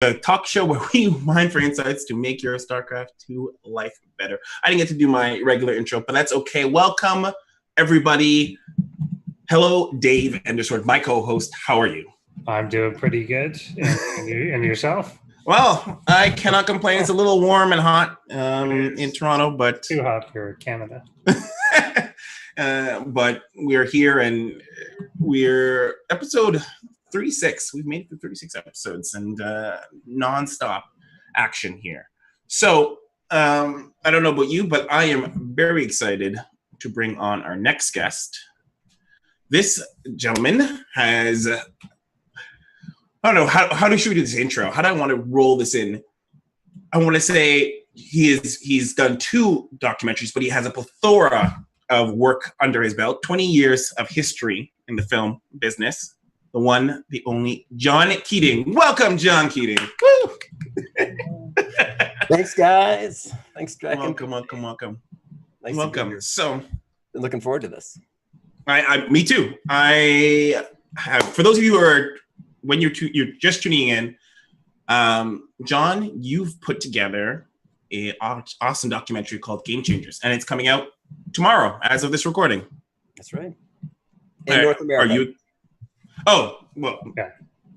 a talk show where we mine for insights to make your Starcraft 2 life better. I didn't get to do my regular intro, but that's okay. Welcome, everybody. Hello, Dave Endersworth, my co-host. How are you? I'm doing pretty good. And yourself? Well, I cannot complain. It's a little warm and hot in Toronto, but too hot for Canada. But we're here, and we're episode 36. We've made it through 36 episodes and nonstop action here. So I don't know about you, but I am very excited to bring on our next guest. This gentleman has, I don't know, how should we do this intro? How do I want to roll this in? I want to say he's done 2 documentaries, but he has a plethora of work under his belt, 20 years of history in the film business. The one, the only, John Keating. Welcome, John Keating. Woo! Thanks, guys. Thanks, Draken. Welcome. Nice welcome. So, been looking forward to this. Me too. I have, for those of you who are, when you're just tuning in, John, you've put together an awesome documentary called Gamechangers, and it's coming out tomorrow as of this recording. That's right. In North America. Are you? Oh, well, yeah.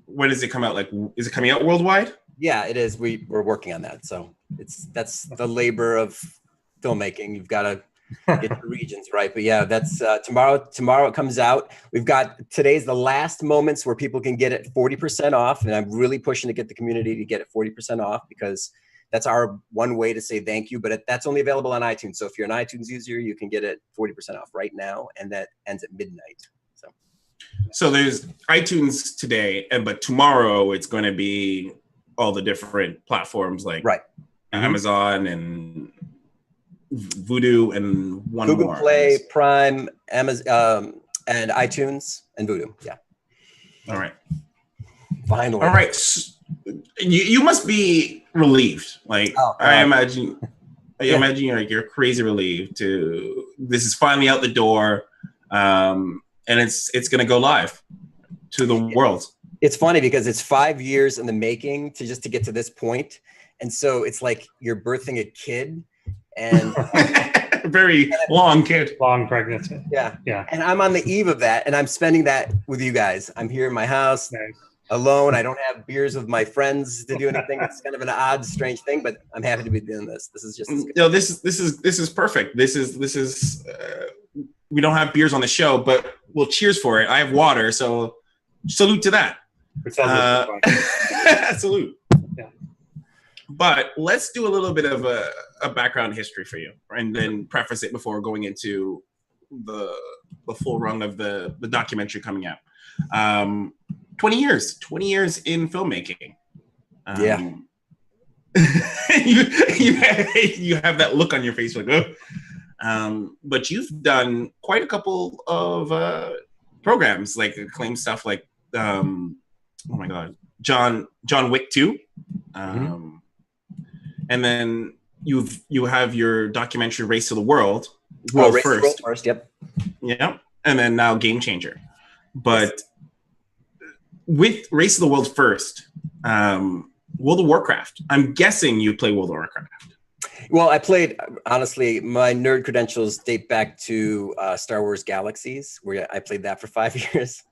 When does it come out? Like, is it coming out worldwide? Yeah, it is. We're working on that. So that's the labor of filmmaking. You've got to get the regions right. But yeah, that's tomorrow. Tomorrow it comes out. We've got, today's the last moments where people can get it 40% off. And I'm really pushing to get the community to get it 40% off, because that's our one way to say thank you. But that's only available on iTunes. So if you're an iTunes user, you can get it 40% off right now. And that ends at midnight. So there's iTunes today, but tomorrow it's going to be all the different platforms like Amazon and Vudu and one Google more. Play, Prime, Amazon, and iTunes and Vudu. Yeah. All right. Finally. All right. So you must be relieved. Like I imagine you're crazy relieved to this is finally out the door. And it's going to go live to the world. It's funny because it's 5 years in the making to get to this point. And so it's like you're birthing a kid and very long kid. Long pregnancy. Yeah. And I'm on the eve of that, and I'm spending that with you guys. I'm here in my house alone. I don't have beers with my friends to do anything. It's kind of an odd, strange thing, but I'm happy to be doing this. This is just this is perfect. This is we don't have beers on the show, but we'll cheers for it. I have water, so salute to that. Salute. Yeah. But let's do a little bit of a background history for you, and then preface it before going into the full run of the documentary coming out. 20 years in filmmaking. You have that look on your face like, oh. But you've done quite a couple of programs, like acclaimed stuff, like oh my God, John Wick 2, and then you have your documentary Race to the World, Race to the World first, yep, and then now Game Changer. But with Race to the World first, World of Warcraft. I'm guessing you play World of Warcraft. Well, I played, honestly, my nerd credentials date back to Star Wars Galaxies, where I played that for 5 years.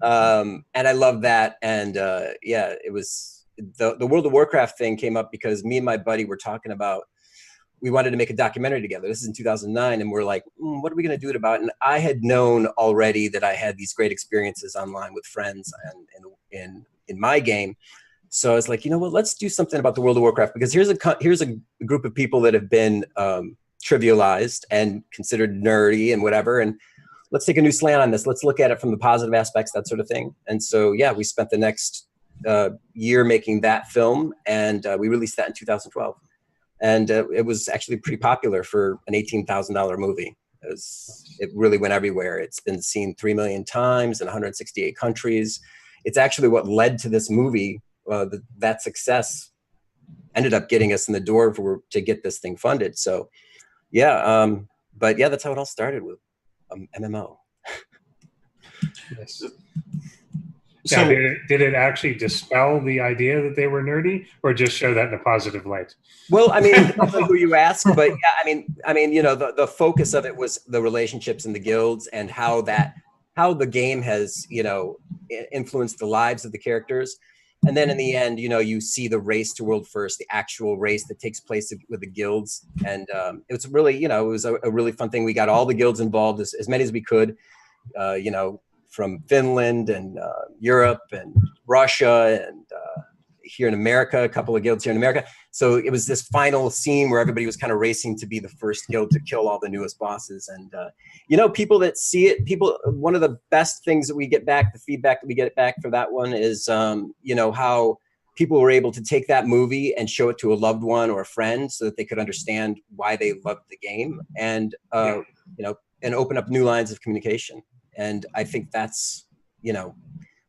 And I love that. And it was the World of Warcraft thing came up because me and my buddy were talking about, we wanted to make a documentary together. This is in 2009. And we're like, what are we going to do it about? And I had known already that I had these great experiences online with friends and in my game. So I was like, you know what, let's do something about the World of Warcraft, because here's a group of people that have been trivialized and considered nerdy and whatever. And let's take a new slant on this. Let's look at it from the positive aspects, that sort of thing. And so, yeah, we spent the next year making that film, and we released that in 2012. And it was actually pretty popular for an $18,000 movie. It really went everywhere. It's been seen 3 million times in 168 countries. It's actually what led to this movie. That success ended up getting us in the door to get this thing funded. So, but that's how it all started with MMO. Yes. Now, So did it actually dispel the idea that they were nerdy, or just show that in a positive light? Well, I mean, it depends on who you ask, but yeah, I mean, you know, the focus of it was the relationships in the guilds and how the game has, you know, influenced the lives of the characters. And then in the end, you know, you see the race to world first, the actual race that takes place with the guilds. And it was really, you know, it was a really fun thing. We got all the guilds involved, as many as we could, you know, from Finland and Europe and Russia and here in America, a couple of guilds here in America. So it was this final scene where everybody was kind of racing to be the first guild to kill all the newest bosses. And, you know, people that see it, one of the best things that we get back, the feedback that we get back for that one is, you know, how people were able to take that movie and show it to a loved one or a friend so that they could understand why they loved the game and, you know, and open up new lines of communication. And I think that's, you know,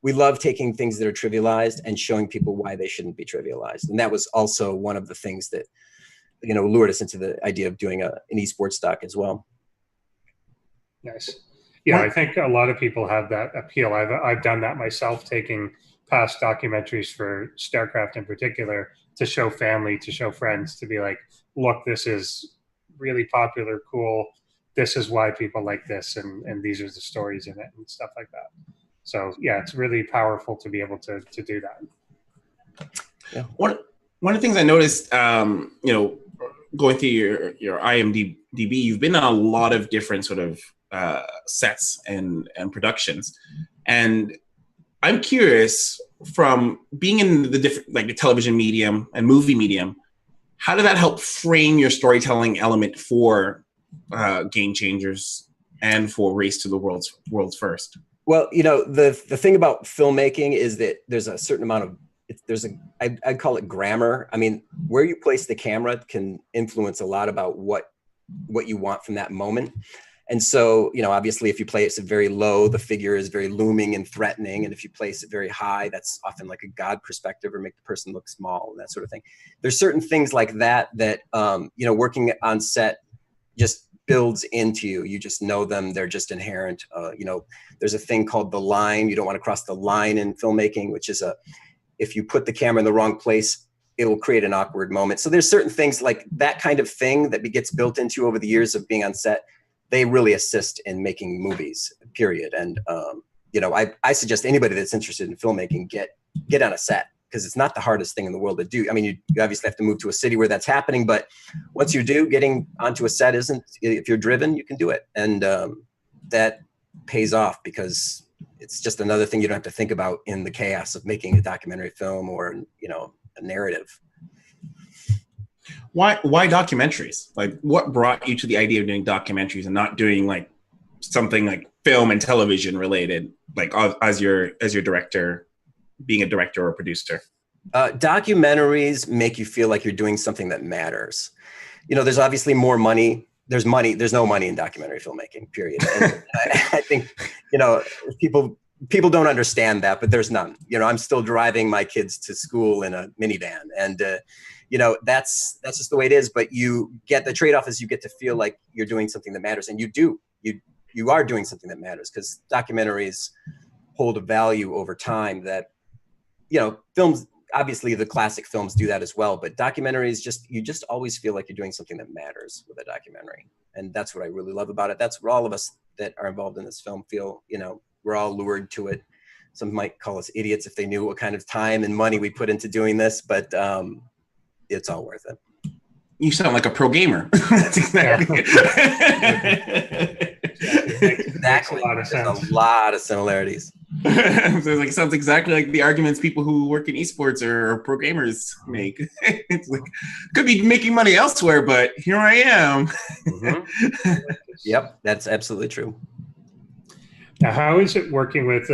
we love taking things that are trivialized and showing people why they shouldn't be trivialized. And that was also one of the things that, you know, lured us into the idea of doing an eSports doc as well. Nice. Yeah, I think a lot of people have that appeal. I've done that myself, taking past documentaries for Starcraft in particular to show family, to show friends, to be like, look, this is really popular, cool. This is why people like this, and these are the stories in it and stuff like that. So yeah, it's really powerful to be able to do that. Yeah. One of the things I noticed, you know, going through your IMDb, you've been on a lot of different sort of sets and productions, and I'm curious, from being in the different, like the television medium and movie medium, how did that help frame your storytelling element for Gamechangers and for Race to the World's First? Well, you know, the thing about filmmaking is that there's a certain amount of, I'd call it grammar. I mean, where you place the camera can influence a lot about what you want from that moment. And so, you know, obviously if you place it very low, the figure is very looming and threatening. And if you place it very high, that's often like a God perspective or make the person look small and that sort of thing. There's certain things like that, you know, working on set just builds into you. You just know them. They're just inherent. You know, there's a thing called the line. You don't want to cross the line in filmmaking, which is if you put the camera in the wrong place, it'll create an awkward moment. So there's certain things like that kind of thing that gets built into over the years of being on set. They really assist in making movies, period. And, you know, I suggest anybody that's interested in filmmaking, get on a set, because it's not the hardest thing in the world to do. I mean, you obviously have to move to a city where that's happening, but once you do, getting onto a set if you're driven, you can do it. And that pays off because it's just another thing you don't have to think about in the chaos of making a documentary film or, you know, a narrative. Why documentaries? Like, what brought you to the idea of doing documentaries and not doing like something like film and television related, like as your director, being a director or a producer? Documentaries make you feel like you're doing something that matters. You know, there's obviously more money. There's no money in documentary filmmaking, period. And I think, you know, people don't understand that, but there's none. You know, I'm still driving my kids to school in a minivan, and you know, that's just the way it is. But you get the trade-off is you get to feel like you're doing something that matters, and you are doing something that matters, because documentaries hold a value over time that, you know, films, obviously the classic films do that as well, but documentaries, you just always feel like you're doing something that matters with a documentary. And that's what I really love about it. That's what all of us that are involved in this film feel. You know, we're all lured to it. Some might call us idiots if they knew what kind of time and money we put into doing this, but it's all worth it. You sound like a pro gamer. That's exactly. Exactly. There's a lot of similarities. So it sounds exactly like the arguments people who work in esports or pro gamers make. It's like, could be making money elsewhere, but here I am. Mm-hmm. Yep, that's absolutely true. Now, how is it working with,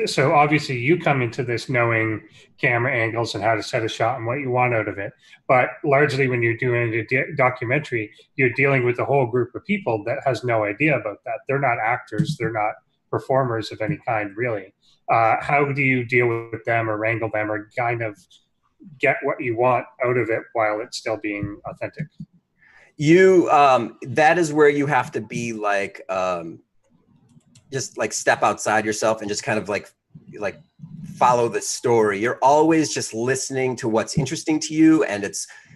so obviously you come into this knowing camera angles and how to set a shot and what you want out of it. But largely when you're doing a documentary, you're dealing with a whole group of people that has no idea about that. They're not actors. They're not performers of any kind, really. How do you deal with them or wrangle them or kind of get what you want out of it while it's still being authentic? That is where you have to be like, just like step outside yourself and just kind of like like follow the story. You're always just listening to what's interesting to you, and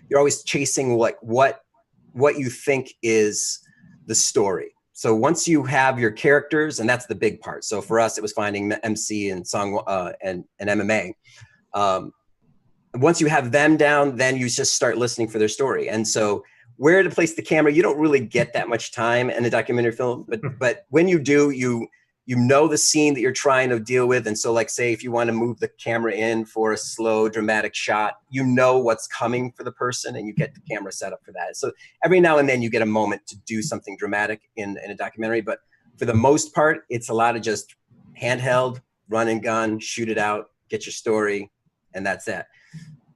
you're always chasing what you think is the story. So once you have your characters, and that's the big part. So for us, it was finding MC and song and MMA. Once you have them down, then you just start listening for their story. And so where to place the camera, you don't really get that much time in a documentary film, but when you do, you know the scene that you're trying to deal with. And so like, say, if you want to move the camera in for a slow dramatic shot, you know what's coming for the person, and you get the camera set up for that. So every now and then you get a moment to do something dramatic in a documentary, but for the most part, it's a lot of just handheld, run and gun, shoot it out, get your story, and that's it.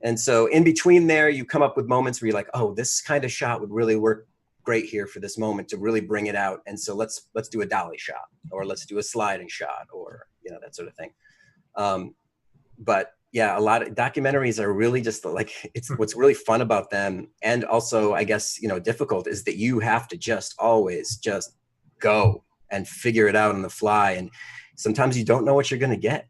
And so in between there, you come up with moments where you're like, oh, this kind of shot would really work great here for this moment to really bring it out. And so let's do a dolly shot, or let's do a sliding shot, or, you know, that sort of thing. But yeah, a lot of documentaries are really just like, it's what's really fun about them. And also, I guess, you know, difficult is that you have to just always just go and figure it out on the fly. And sometimes you don't know what you're going to get.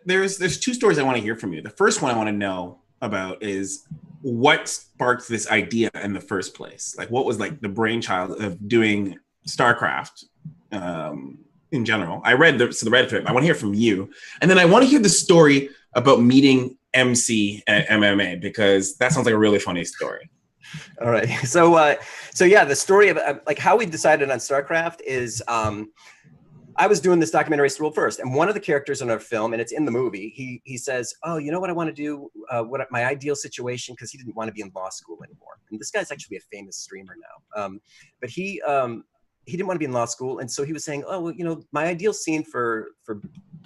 There's two stories I want to hear from you. The first one I want to know about is what sparked this idea in the first place. Like, what was like the brainchild of doing Starcraft in general? I read the Reddit thread. I want to hear from you, and then I want to hear the story about meeting MC at MMA, because that sounds like a really funny story. All right, so yeah, the story of like how we decided on Starcraft is. I was doing this documentary world first, and one of the characters in our film, and it's in the movie, he says, oh, you know what I want to do, what my ideal situation, because he didn't want to be in law school anymore. And this guy's actually a famous streamer now. But he didn't want to be in law school. And so he was saying, oh, well, you know, my ideal scene for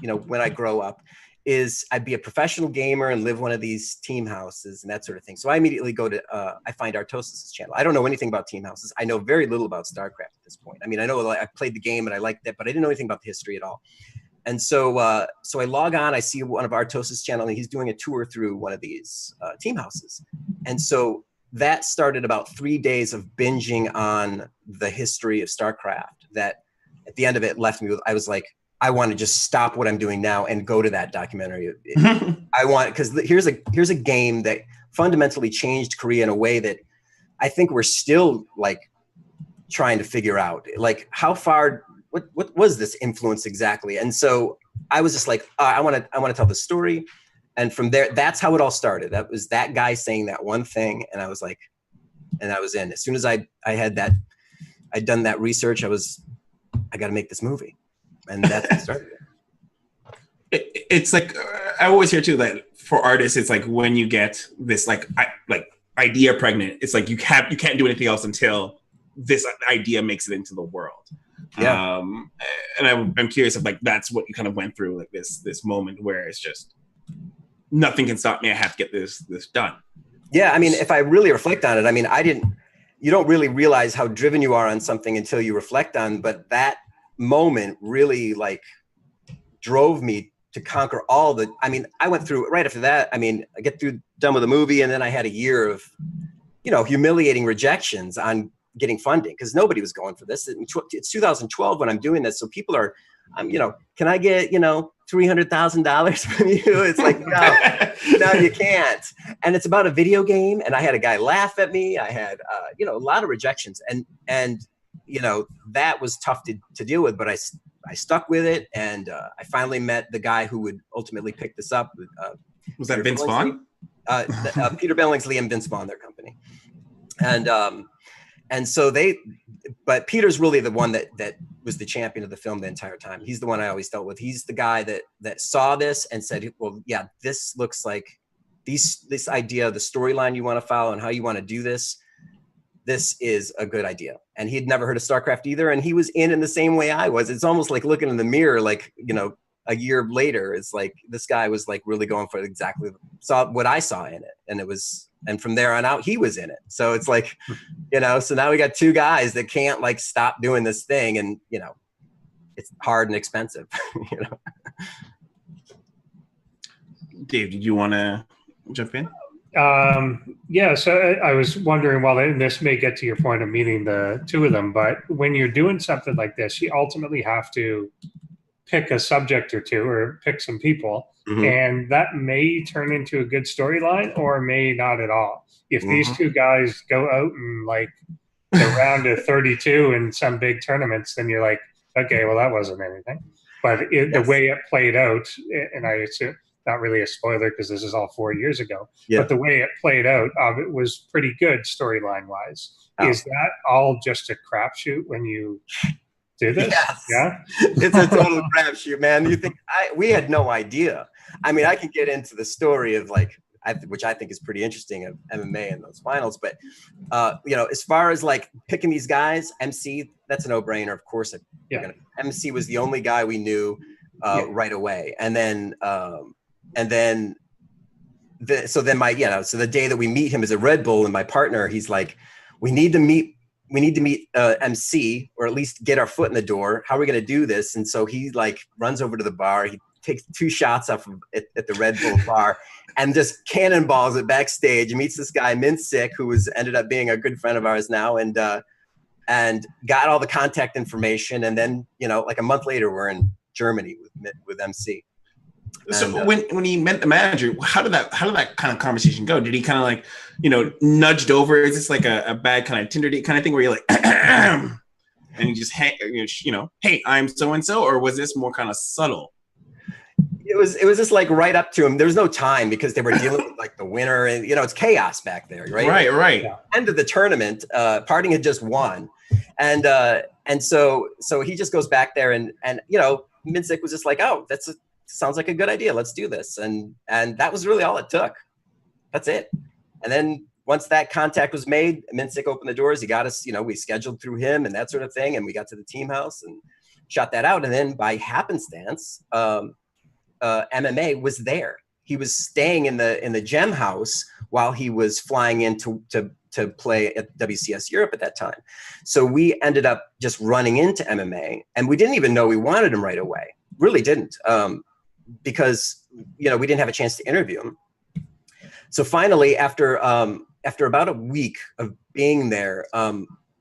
you know, when I grow up is I'd be a professional gamer and live one of these team houses and that sort of thing. So I immediately go to, I find Artosas' channel. I don't know anything about team houses. I know very little about Starcraft at this point. I mean, I know I played the game and I liked it, but I didn't know anything about the history at all. And so, so I log on, I see one of Artosas' channel, and he's doing a tour through one of these team houses. And so that started about 3 days of binging on the history of Starcraft that at the end of it left me with, I was like, I want to just stop what I'm doing now and go to that documentary. I want, because here's a game that fundamentally changed Korea in a way that I think we're still like trying to figure out. Like, how far, what was this influence exactly? And so I was just like, I want to tell the story. And from there, that's how it all started. That was that guy saying that one thing, and I was like, and I was in. As soon as I had that, I'd done that research, I got to make this movie. And that's what started it. It's like, I always hear too that for artists, it's like when you get this like idea pregnant, it's like you can't do anything else until this idea makes it into the world. Yeah. And I'm curious if like that's what you kind of went through, like this moment where it's just nothing can stop me. I have to get this done. Yeah, I mean, if I really reflect on it, I mean, you don't really realize how driven you are on something until you reflect on, but that moment really like drove me to conquer all the, I mean, I went through right after that. I mean, I get done with the movie, and then I had a year of, you know, humiliating rejections on getting funding, because nobody was going for this. It's 2012 when I'm doing this. So people are, you know, can I get, you know, $300,000 from you? It's like, no, you can't. And it's about a video game. And I had a guy laugh at me. I had, you know, a lot of rejections, and, you know, that was tough to deal with, but I stuck with it. And I finally met the guy who would ultimately pick this up. Was that Vince Vaughn? Peter Billingsley and Vince Vaughn, their company. And so but Peter's really the one that was the champion of the film the entire time. He's the one I always dealt with. He's the guy that saw this and said, well, yeah, this looks like this idea, the storyline you want to follow and how you want to do this is a good idea. And he'd never heard of Starcraft either. And he was in the same way I was. It's almost like looking in the mirror, like, you know, a year later, it's like, this guy was like really going for exactly saw what I saw in it. And from there on out, he was in it. So it's like, you know, so now we got two guys that can't like stop doing this thing. And, you know, it's hard and expensive, you know. Dave, did you want to jump in? Yeah, so I was wondering, well, and this may get to your point of meeting the two of them, but when you're doing something like this, you ultimately have to pick a subject or two or pick some people, and that may turn into a good storyline or may not at all. If these two guys go out and like the round of 32 in some big tournaments, then you're like, okay, well, that wasn't anything. But the way it played out, and I assume not really a spoiler because this is all 4 years ago, but the way it played out, it was pretty good storyline wise. Is that all just a crapshoot when you do this? Yes. Yeah, it's a total crapshoot, man. You think we had no idea. I mean, I can get into the story of like, which I think is pretty interesting, of MMA and those finals. But you know, as far as like picking these guys, MC, that's a no-brainer. Of course, MC was the only guy we knew right away, and then so the day that we meet him as a Red Bull, and my partner, he's like, we need to meet MC, or at least get our foot in the door. How are we going to do this? And so he like runs over to the bar. He takes 2 shots off at the Red Bull bar and just cannonballs it backstage, and meets this guy Minsick, who ended up being a good friend of ours now, and got all the contact information. And then, you know, like a month later, we're in Germany with MC. So when he met the manager, how did that kind of conversation go? Did he kind of like, you know, nudged over? Is this like a bad kind of Tinder date kind of thing where you're like, and you just you know, hey, I'm so and so, or was this more kind of subtle? It was just like right up to him. There was no time because they were dealing with like the winner, and you know, it's chaos back there, right? Right. Yeah. End of the tournament, Parting had just won, and so he just goes back there, and you know, Minsick was just like, oh, sounds like a good idea. Let's do this. And that was really all it took. That's it. And then once that contact was made, Minsick opened the doors. He got us, you know, we scheduled through him and that sort of thing. And we got to the team house and shot that out. And then by happenstance, MMA was there. He was staying in the gem house while he was flying in to play at WCS Europe at that time. So we ended up just running into MMA, and we didn't even know we wanted him right away. Really didn't. Because, you know, we didn't have a chance to interview him. So finally, after about a week of being there,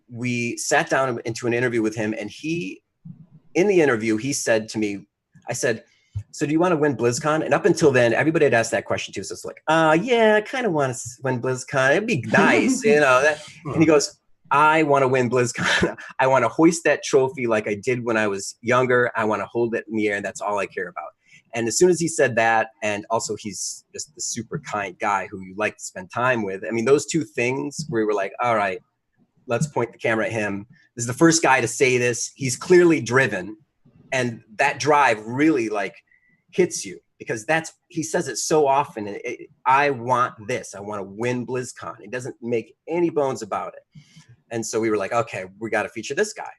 we sat down into an interview with him, and in the interview, he said to me, I said, so do you want to win Blizzcon? And up until then, everybody had asked that question too. So it's like, yeah, I kind of want to win Blizzcon. It'd be nice, you know. And he goes, I want to win Blizzcon. I want to hoist that trophy like I did when I was younger. I want to hold it in the air, and that's all I care about. And as soon as he said that, and also he's just the super kind guy who you like to spend time with. I mean, those two things where we were like, all right, let's point the camera at him. This is the first guy to say this. He's clearly driven. And that drive really like hits you, because he says it so often. I want this. I want to win Blizzcon. He doesn't make any bones about it. And so we were like, okay, we got to feature this guy.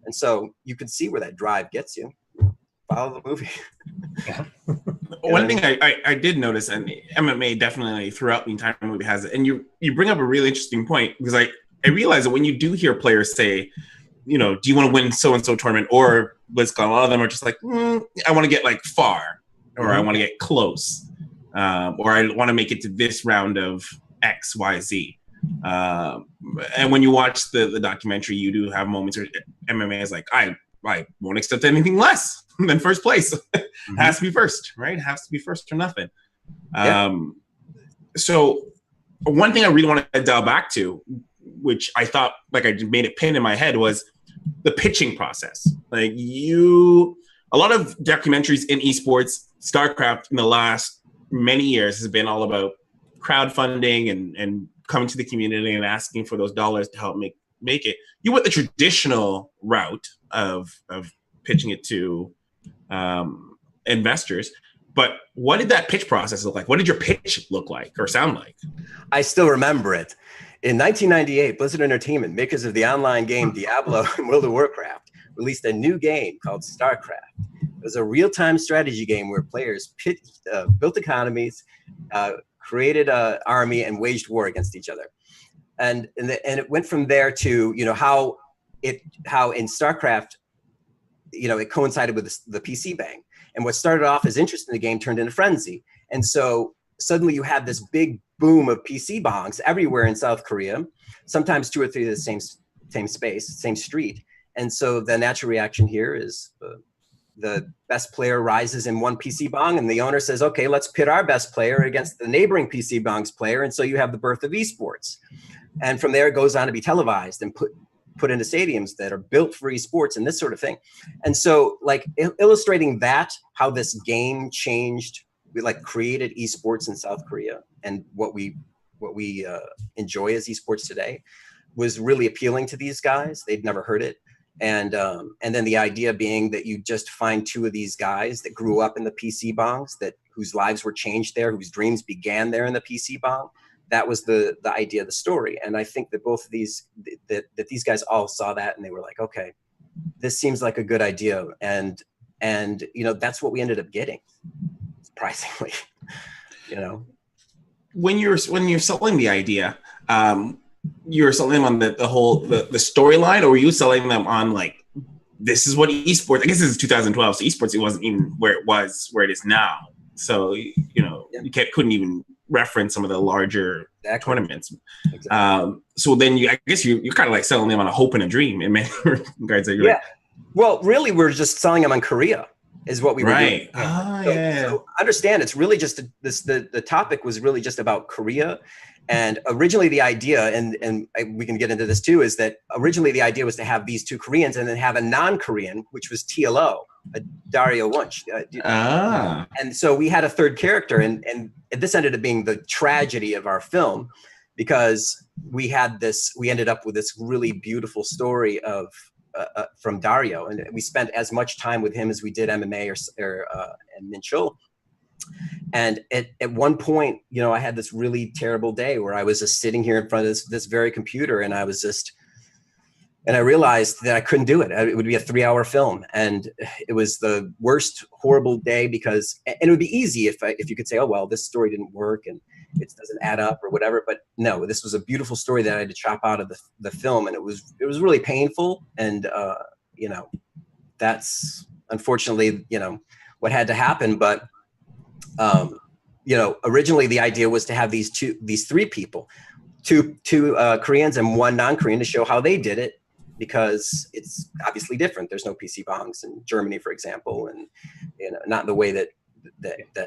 And so you can see where that drive gets you. Follow the movie. One thing I did notice, and MMA definitely throughout the entire movie has it, and you bring up a really interesting point, because I realize that when you do hear players say, you know, do you want to win so-and-so tournament or Blizzcon, a lot of them are just like, I want to get like far, or I want to get close, or I want to make it to this round of X, Y, Z. And when you watch the documentary, you do have moments where MMA is like, I won't accept anything less than first place. Has to be first, right? Has to be first or nothing. So one thing I really want to dial back to, which I thought like I made a pin in my head, was the pitching process. Like a lot of documentaries in esports, Starcraft in the last many years has been all about crowdfunding and coming to the community and asking for those dollars to help make it. You went the traditional route of pitching it to investors. But what did that pitch process look like? What did your pitch look like or sound like? I still remember it. In 1998, Blizzard Entertainment, makers of the online game Diablo and World of Warcraft, released a new game called Starcraft. It was a real-time strategy game where players built economies, created an army, and waged war against each other. And it went from there to, you know, how in Starcraft, you know, it coincided with the PC bang. And what started off as interest in the game turned into frenzy. And so suddenly you had this big boom of PC bongs everywhere in South Korea, sometimes 2 or 3 of the same space, same street. And so the natural reaction here is the best player rises in one PC bong, and the owner says, okay, let's pit our best player against the neighboring PC bong's player. And so you have the birth of eSports. And from there, it goes on to be televised and put into stadiums that are built for eSports and this sort of thing. And so like illustrating that, how this game changed, we like created eSports in South Korea, and what we enjoy as eSports today was really appealing to these guys. They'd never heard it. And then the idea being that you just find two of these guys that grew up in the PC bongs, whose lives were changed there, whose dreams began there in the PC bong. That was the idea of the story. And I think that both of these, that these guys all saw that and they were like, okay, this seems like a good idea. And you know, that's what we ended up getting, surprisingly, you know. When you're selling the idea, you're selling them on the whole storyline, or were you selling them on like, this is what esports, I guess this is 2012, so esports, it wasn't even where it is now. So, you know, you couldn't even reference some of the larger tournaments. Exactly. So then I guess you're kind of like selling them on a hope and a dream in many regards. That you're like, well, really, we're just selling them on Korea is what we were doing. So understand, it's really just the topic was really just about Korea. And originally the idea, and we can get into this too, is that originally the idea was to have these two Koreans and then have a non-Korean, which was TLO, Dario Wunsch. And so we had a third character, and this ended up being the tragedy of our film, because we ended up with this really beautiful story of from Dario, and we spent as much time with him as we did MMA and Minchul. And at one point, you know, I had this really terrible day where I was just sitting here in front of this very computer, and I realized that I couldn't do it. It would be a 3-hour film, and it was the worst, horrible day, because, and it would be easy if you could say, oh, well, this story didn't work and it doesn't add up or whatever. But no, this was a beautiful story that I had to chop out of the film, and it was really painful. And you know, that's unfortunately, you know, what had to happen. But you know, originally the idea was to have these three people, two Koreans and one non-Korean, to show how they did it, because it's obviously different. There's no PC bongs in Germany, for example, and you know, not in the way that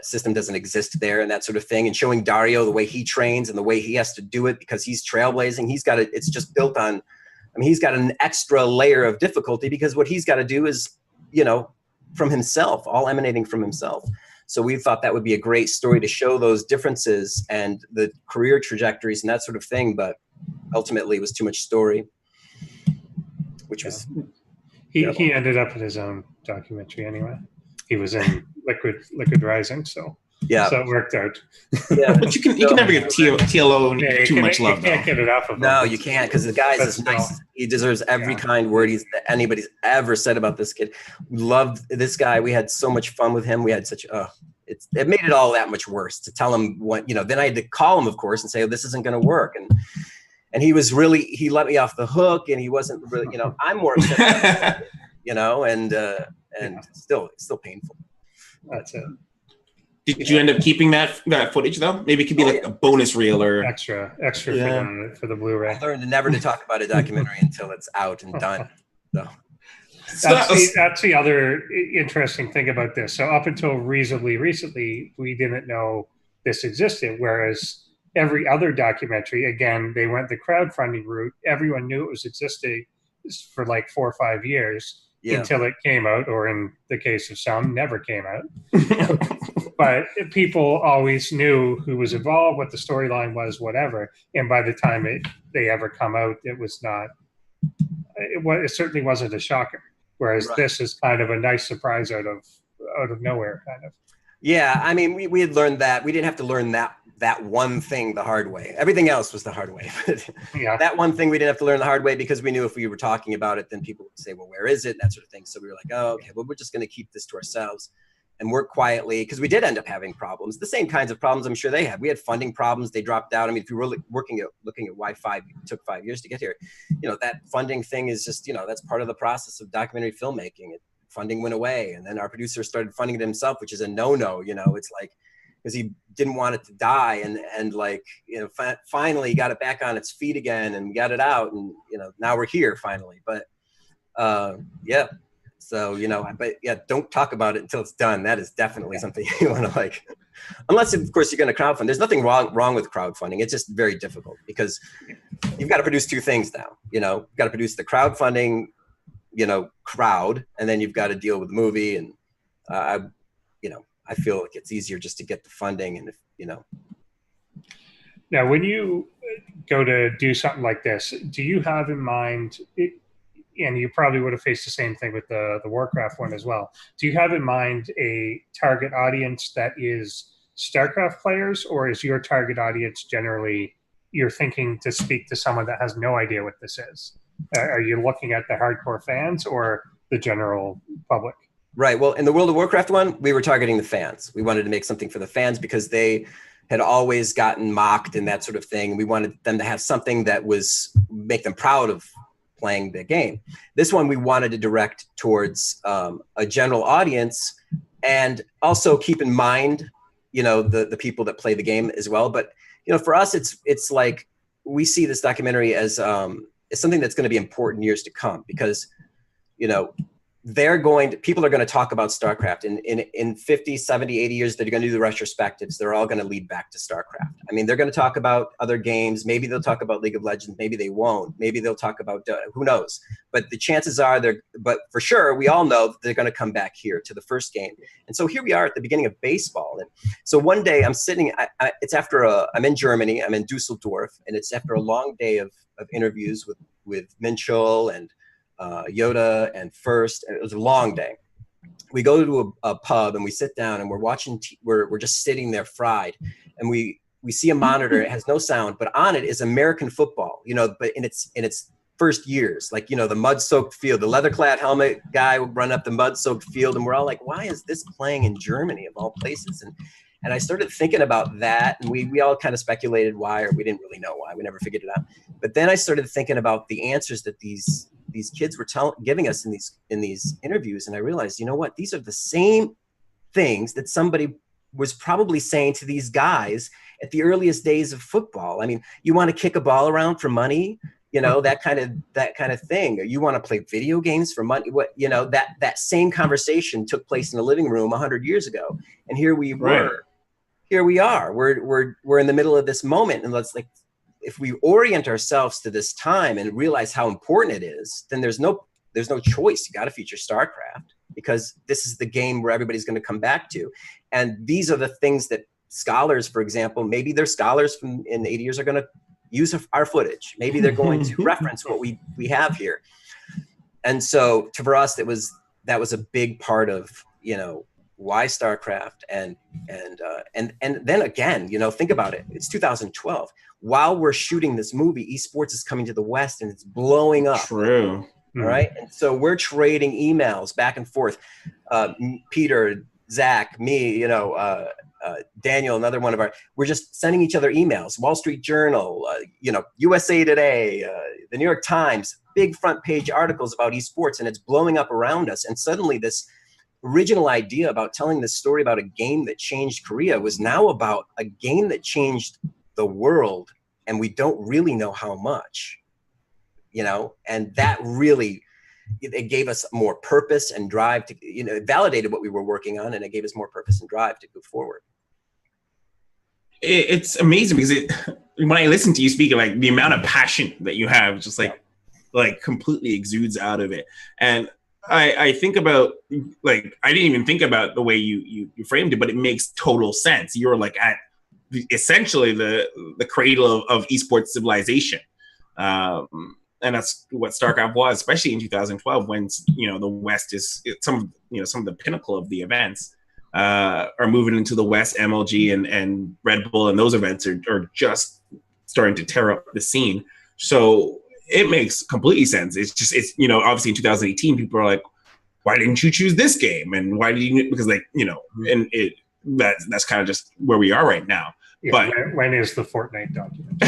system doesn't exist there and that sort of thing. And showing Dario the way he trains and the way he has to do it, because he's trailblazing. It's just built on, I mean, he's got an extra layer of difficulty, because what he's got to do is, you know, from himself, all emanating from himself. So we thought that would be a great story to show those differences and the career trajectories and that sort of thing. But ultimately it was too much story, which was... He ended up in his own documentary anyway. He was in Liquid Rising, so it worked out. Yeah, but you can never give TLO too much love. You can't get it off of him. No, you can't, because the guy's as nice. He deserves every kind word anybody's ever said about this kid. We loved this guy. We had so much fun with him. We had such it made it all that much worse to tell him what, you know. Then I had to call him, of course, and say, oh, this isn't going to work. And he let me off the hook, and he wasn't really, you know. I'm more upset about it, you know, and still painful. That's it. Did you end up keeping that footage though? Maybe it could be like a bonus reel or extra for the Blu-ray. I learned never to talk about a documentary until it's out and done. So that's the other interesting thing about this. So up until reasonably recently, we didn't know this existed. Whereas every other documentary, again, they went the crowdfunding route. Everyone knew it was existing for like 4 or 5 years. Until it came out, or in the case of some, never came out. But people always knew who was involved, what the storyline was, whatever. And by the time they ever come out, it was not. It certainly wasn't a shocker. Whereas this is kind of a nice surprise out of nowhere, kind of. Yeah, I mean, we had learned that. We didn't have to learn that one thing the hard way. Everything else was the hard way. That one thing we didn't have to learn the hard way, because we knew if we were talking about it, then people would say, well, where is it? And that sort of thing. So we were like, oh, okay, well, we're just going to keep this to ourselves and work quietly, because we did end up having problems. The same kinds of problems I'm sure they had. We had funding problems. They dropped out. I mean, if you were looking at why it took 5 years to get here, you know, that funding thing is just, you know, that's part of the process of documentary filmmaking. Funding went away, and then our producer started funding it himself, which is a no-no. You know, it's like, because he didn't want it to die, and like, you know, finally got it back on its feet again and got it out, and you know, now we're here finally. But yeah, So, you know, but yeah, don't talk about it until it's done. That is definitely something you want to like, unless of course you're going to crowdfund. There's nothing wrong with crowdfunding. It's just very difficult because you've got to produce two things now. You know, you've got to produce the crowdfunding, you know, crowd, and then you've got to deal with the movie. And you know, I feel like it's easier just to get the funding, and if you know. Now, when you go to do something like this, do you have in mind? And you probably would have faced the same thing with the Warcraft one as well. Do you have in mind a target audience that is Starcraft players, or is your target audience generally you're thinking to speak to someone that has no idea what this is? Are you looking at the hardcore fans or the general public? Right. Well, in the World of Warcraft one, we were targeting the fans. We wanted to make something for the fans because they had always gotten mocked and that sort of thing. We wanted them to have something that was make them proud of playing the game. This one we wanted to direct towards a general audience, and also keep in mind, you know, the people that play the game as well. But you know, for us, it's like we see this documentary as something that's going to be important years to come, because you know, people are going to talk about StarCraft in 50, 70, 80 years. They're going to do the retrospectives. They're all going to lead back to StarCraft. I mean, they're going to talk about other games. Maybe they'll talk about League of Legends. Maybe they won't. Maybe they'll talk about, who knows? But the chances are but for sure, we all know that they're going to come back here to the first game. And so here we are at the beginning of baseball. And so one day I'm sitting, I'm in Germany, I'm in Dusseldorf, and it's after a long day of interviews with Minchel and Yoda and First, and it was a long day. We go to a pub and we sit down and we're watching. We're just sitting there fried, and we see a monitor. It has no sound, but on it is American football. You know, but in its first years, like, you know, the mud-soaked field, the leather-clad helmet guy would run up the mud-soaked field, and we're all like, why is this playing in Germany of all places? And I started thinking about that, and we all kind of speculated why, or we didn't really know why. We never figured it out. But then I started thinking about the answers that these kids were giving us in these interviews, and I realized, you know what? These are the same things that somebody was probably saying to these guys at the earliest days of football. I mean, you want to kick a ball around for money, you know, that kind of thing. Or you want to play video games for money. What, you know, that same conversation took place in a living room 100 years ago, and here we were. Right. Here we are. We're in the middle of this moment, and if we orient ourselves to this time and realize how important it is, then there's no choice. You got to feature StarCraft, because this is the game where everybody's going to come back to. And these are the things that scholars, for example, maybe their scholars in 80 years are going to use our footage. Maybe they're going to reference what we have here. And so for us, that was a big part of, you know, why StarCraft, and then again, you know, think about it. It's 2012. While we're shooting this movie, eSports is coming to the West and it's blowing up. True. All right. And so we're trading emails back and forth. Peter, Zach, me, you know, Daniel, another one of we're just sending each other emails. Wall Street Journal, you know, USA Today, the New York Times, big front page articles about eSports, and it's blowing up around us. And suddenly this original idea about telling this story about a game that changed Korea was now about a game that changed the world, and we don't really know how much, you know. And that really, it gave us more purpose and drive to, you know, it validated what we were working on, and it gave us more purpose and drive to go forward. It's amazing because when I listen to you speak, like the amount of passion that you have, just like completely exudes out of it. And I think about, like, I didn't even think about the way you framed it, but it makes total sense. You're like at essentially the cradle of esports civilization. And that's what StarCraft was, especially in 2012, when, you know, the West is some of the pinnacle of the events are moving into the West. MLG and Red Bull and those events are just starting to tear up the scene. So it makes completely sense. It's you know, obviously in 2018, people are like, why didn't you choose this game? And why did you, because, like, you know, and that's kind of just where we are right now. Yeah, but when is the Fortnite document?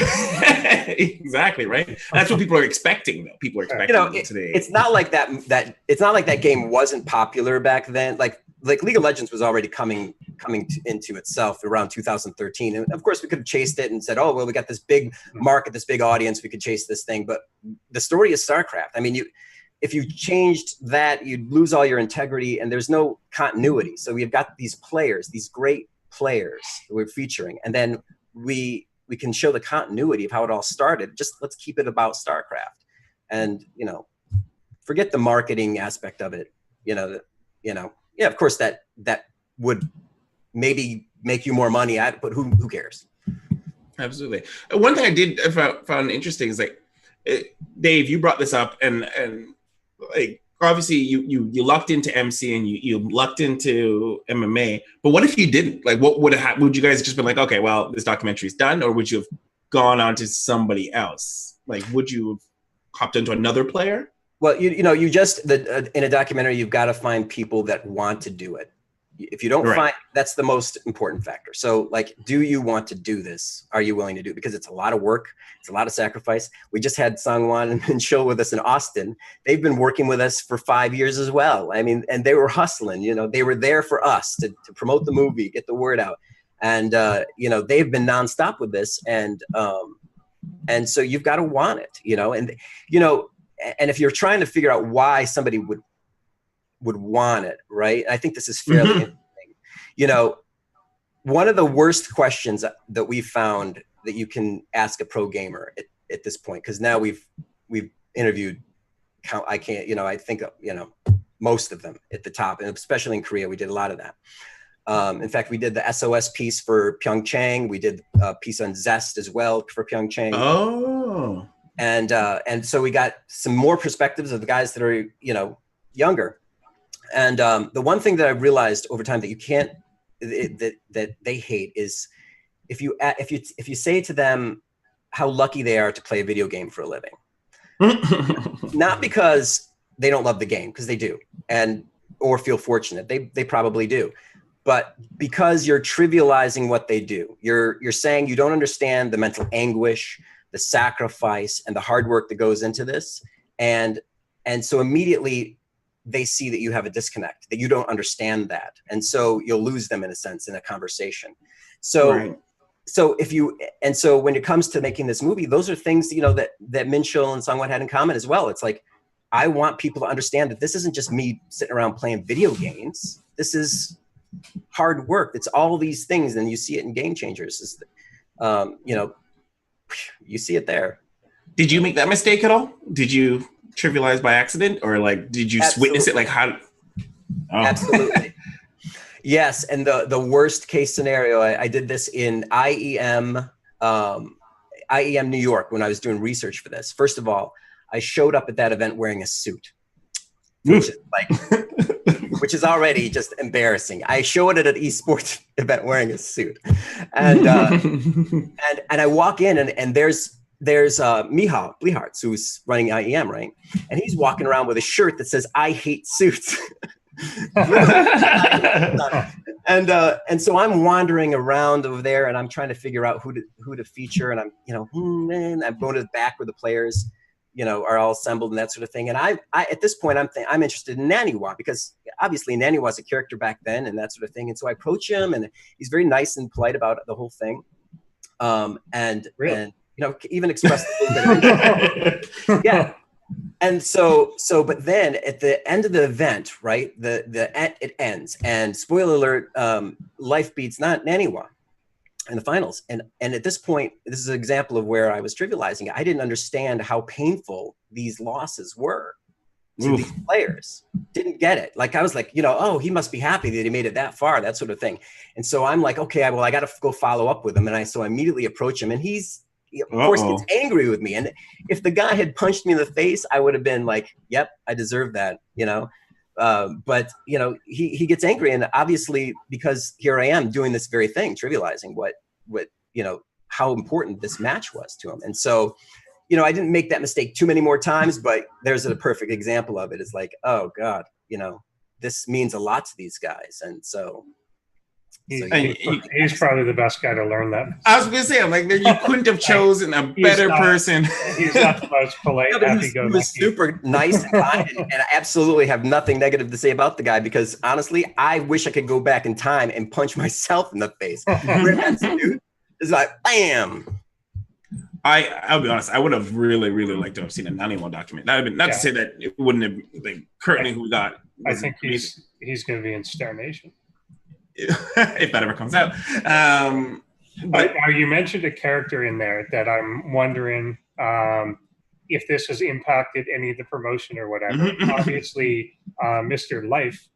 Exactly, right. That's what people are expecting, though. People are expecting, you know, today. It's not like that game wasn't popular back then. Like League of Legends was already coming into itself around 2013. And of course we could have chased it and said, oh, well, we got this big market, this big audience, we could chase this thing. But the story is StarCraft. I mean, if you changed that, you'd lose all your integrity, and there's no continuity. So we've got these players, these great players that we're featuring, and then we can show the continuity of how it all started. Just let's keep it about StarCraft, and forget the marketing aspect of it. Yeah, of course that would maybe make you more money at it, but who cares? Absolutely. One thing I found interesting is like, Dave, you brought this up, and like obviously you lucked into MC and you lucked into MMA, but what if you didn't? Like, what would have happened? Would you guys just been like, okay, well, this documentary's done, or would you have gone on to somebody else? Like, would you have hopped into another player? Well, you just in a documentary, you've got to find people that want to do it. If you don't find, that's the most important factor. So like, do you want to do this? Are you willing to do it? Because it's a lot of work. It's a lot of sacrifice. We just had Sangwan and Chill with us in Austin. They've been working with us for 5 years as well. I mean, and they were hustling, they were there for us to promote the movie, get the word out. And, they've been nonstop with this. And so you've got to want it, and if you're trying to figure out why somebody would want it, right? I think this is fairly interesting. One of the worst questions that we found that you can ask a pro gamer at this point, because now we've interviewed, I think most of them at the top, and especially in Korea, we did a lot of that. In fact, we did the SOS piece for Pyeongchang. We did a piece on Zest as well for Pyeongchang. Oh. And so we got some more perspectives of the guys that are, younger. And the one thing that I realized over time that you can't, that they hate is if you say to them how lucky they are to play a video game for a living, not because they don't love the game, because they do, or feel fortunate, they probably do, but because you're trivializing what they do. You're saying you don't understand the mental anguish, the sacrifice, and the hard work that goes into this. And so immediately they see that you have a disconnect, that you don't understand that. And so you'll lose them in a sense in a conversation. So, so when it comes to making this movie, those are things, that Minchil and Sangwon had in common as well. It's like, I want people to understand that this isn't just me sitting around playing video games. This is hard work. It's all these things. And you see it in Gamechangers. You see it there. Did you make that mistake at all? Did you trivialize by accident, or like, did you witness it? Like how? Oh. Absolutely. Yes. And the worst case scenario, I did this in IEM New York when I was doing research for this. First of all, I showed up at that event wearing a suit, which is already just embarrassing. I showed it at an eSports event wearing a suit, and I walk in and there's Michal Blihartz, who's running IEM, right? And he's walking around with a shirt that says "I hate suits." And so I'm wandering around over there, and I'm trying to figure out who to feature, and I'm I'm going to the back where the players are all assembled and that sort of thing. And I at this point, I'm interested in Naniwa, because obviously Naniwa's a character back then and that sort of thing. And so I approach him, and he's very nice and polite about the whole thing. And even expressed a little bit of yeah. And so, but then at the end of the event, right, it ends, and spoiler alert, life beats not Naniwa in the finals. And at this point, this is an example of where I was trivializing it. I didn't understand how painful these losses were to these players. Didn't get it. Like, I was like, oh, he must be happy that he made it that far, that sort of thing. And so I'm like, okay, well, I got to go follow up with him. And so I immediately approach him, and he's, of course, gets angry with me. And if the guy had punched me in the face, I would have been like, yep, I deserve that, but he gets angry, and obviously, because here I am doing this very thing, trivializing what how important this match was to him. And so, I didn't make that mistake too many more times, but there's a perfect example of it. It's like, oh God, this means a lot to these guys. And so he's probably the best guy to learn that. I was gonna say, I'm like, you couldn't have chosen a better person. He's not the most polite. He was super nice and kind, and I absolutely have nothing negative to say about the guy, because honestly, I wish I could go back in time and punch myself in the face. It's like, bam. I'll be honest. I would have really, really liked to have seen a 91 document. That would have been, not to say that it wouldn't have, like, currently who we got. I think he's going to be in Star Nation. If that ever comes out. But now you mentioned a character in there that I'm wondering if this has impacted any of the promotion or whatever. Obviously, Mr. Life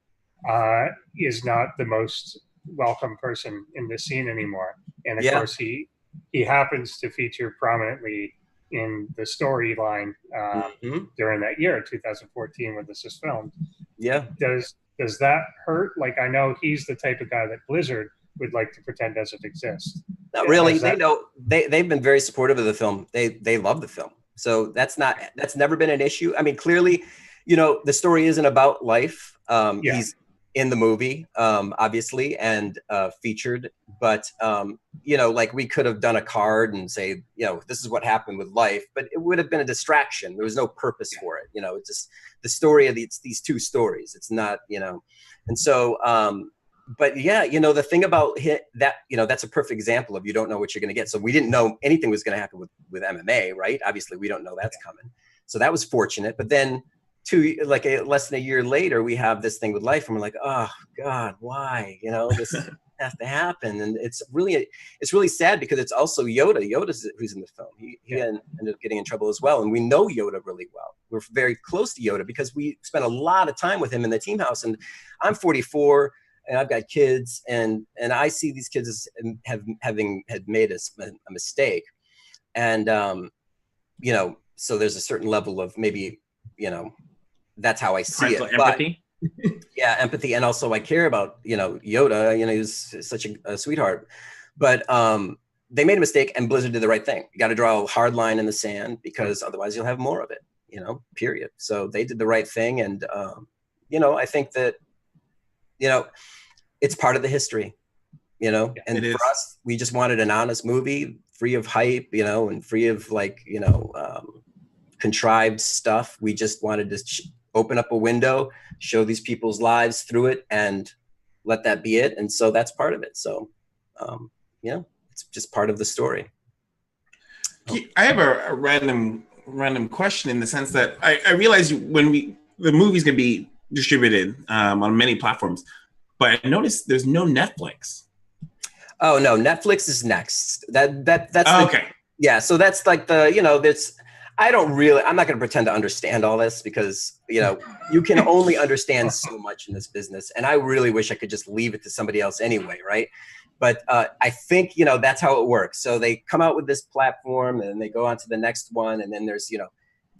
is not the most welcome person in the scene anymore. And of course, he happens to feature prominently in the storyline during that year, 2014, when this is filmed. Yeah. Does that hurt? Like, I know he's the type of guy that Blizzard would like to pretend doesn't exist. Not really. They've been very supportive of the film. They love the film. So that's never been an issue. I mean, clearly, the story isn't about Life. He's in the movie, obviously, and featured. But, like, we could have done a card and say, this is what happened with Life, but it would have been a distraction. There was no purpose for it. It's just the story of these two stories. It's not, and so, but yeah, the thing about that, that's a perfect example of you don't know what you're going to get. So we didn't know anything was going to happen with MMA, right? Obviously, we don't know that's coming. So that was fortunate. But then less than a year later, we have this thing with Life, and we're like, oh God, why? This has to happen. And it's really sad because it's also Yoda's who's in the film. He ended up getting in trouble as well. And we know Yoda really well. We're very close to Yoda because we spent a lot of time with him in the team house. And I'm 44. And I've got kids, and I see these kids as had made a mistake, and so there's a certain level of maybe that's how I see it. Empathy. Yeah, empathy, and also I care about Yoda. He's such a sweetheart, but they made a mistake, and Blizzard did the right thing. You got to draw a hard line in the sand because otherwise you'll have more of it. Period. So they did the right thing, and I think that. It's part of the history, and for us, we just wanted an honest movie, free of hype, and free of contrived stuff. We just wanted to open up a window, show these people's lives through it, and let that be it. And so that's part of it. So, it's just part of the story. I have a random question in the sense that I realize the movie's going to be distributed on many platforms, but I noticed there's no Netflix. Oh no, Netflix is next. That's okay. Yeah, so that's like that's. I'm not going to pretend to understand all this because you can only understand so much in this business, and I really wish I could just leave it to somebody else anyway, right? But I think that's how it works. So they come out with this platform, and then they go on to the next one, and then there's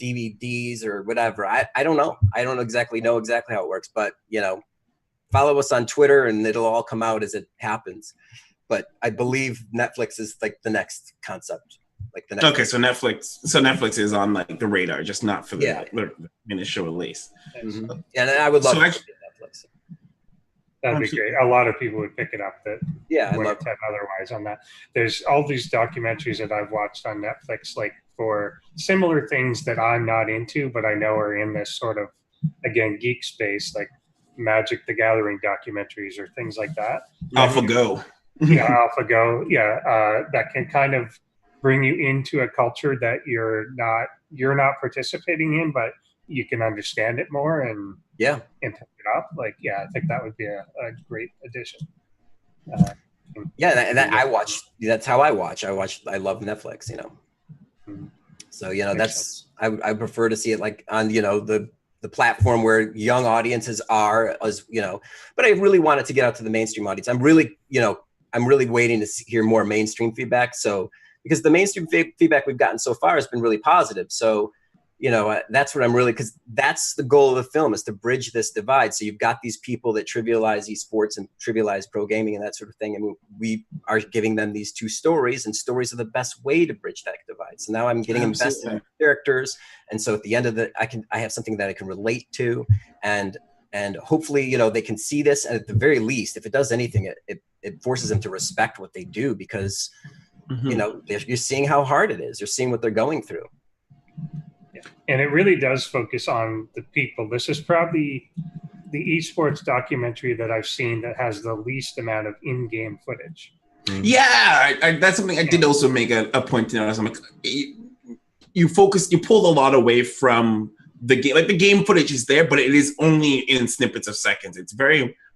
DVDs or whatever. I don't know. I don't exactly know how it works, but follow us on Twitter and it'll all come out as it happens. But I believe Netflix is like the next concept. Okay, so Netflix is on like the radar, just not for the initial release. Mm-hmm. And I would love to get Netflix. That'd be great. A lot of people would pick it up that I'd would love have otherwise on that. There's all these documentaries that I've watched on Netflix, like for similar things that I'm not into, but I know are in this sort of, again, geek space, like Magic the Gathering documentaries or things like that. AlphaGo. AlphaGo. Yeah, that can kind of bring you into a culture that you're not participating in, but you can understand it more and pick it up. Like, I think that would be a great addition. I watch. That's how I watch. I love Netflix. Mm-hmm. So that's I prefer to see it like on the platform where young audiences are, as But I really wanted to get out to the mainstream audience. I'm really waiting to hear more mainstream feedback. So because the mainstream feedback we've gotten so far has been really positive. So that's what I'm really, because that's the goal of the film, is to bridge this divide. So you've got these people that trivialize esports and trivialize pro gaming and that sort of thing. And we are giving them these two stories, and stories are the best way to bridge that divide. So now I'm getting invested in characters. And so at the end of I have something that I can relate to, and hopefully, they can see this. And at the very least, if it does anything, it forces them to respect what they do, because, you're seeing how hard it is. You're seeing what they're going through. And it really does focus on the people. This is probably the esports documentary that I've seen that has the least amount of in-game footage. Yeah, that's something I did also make a point to notice. I'm like, you pulled a lot away from the game. Like the game footage is there, but it is only in snippets of seconds. It's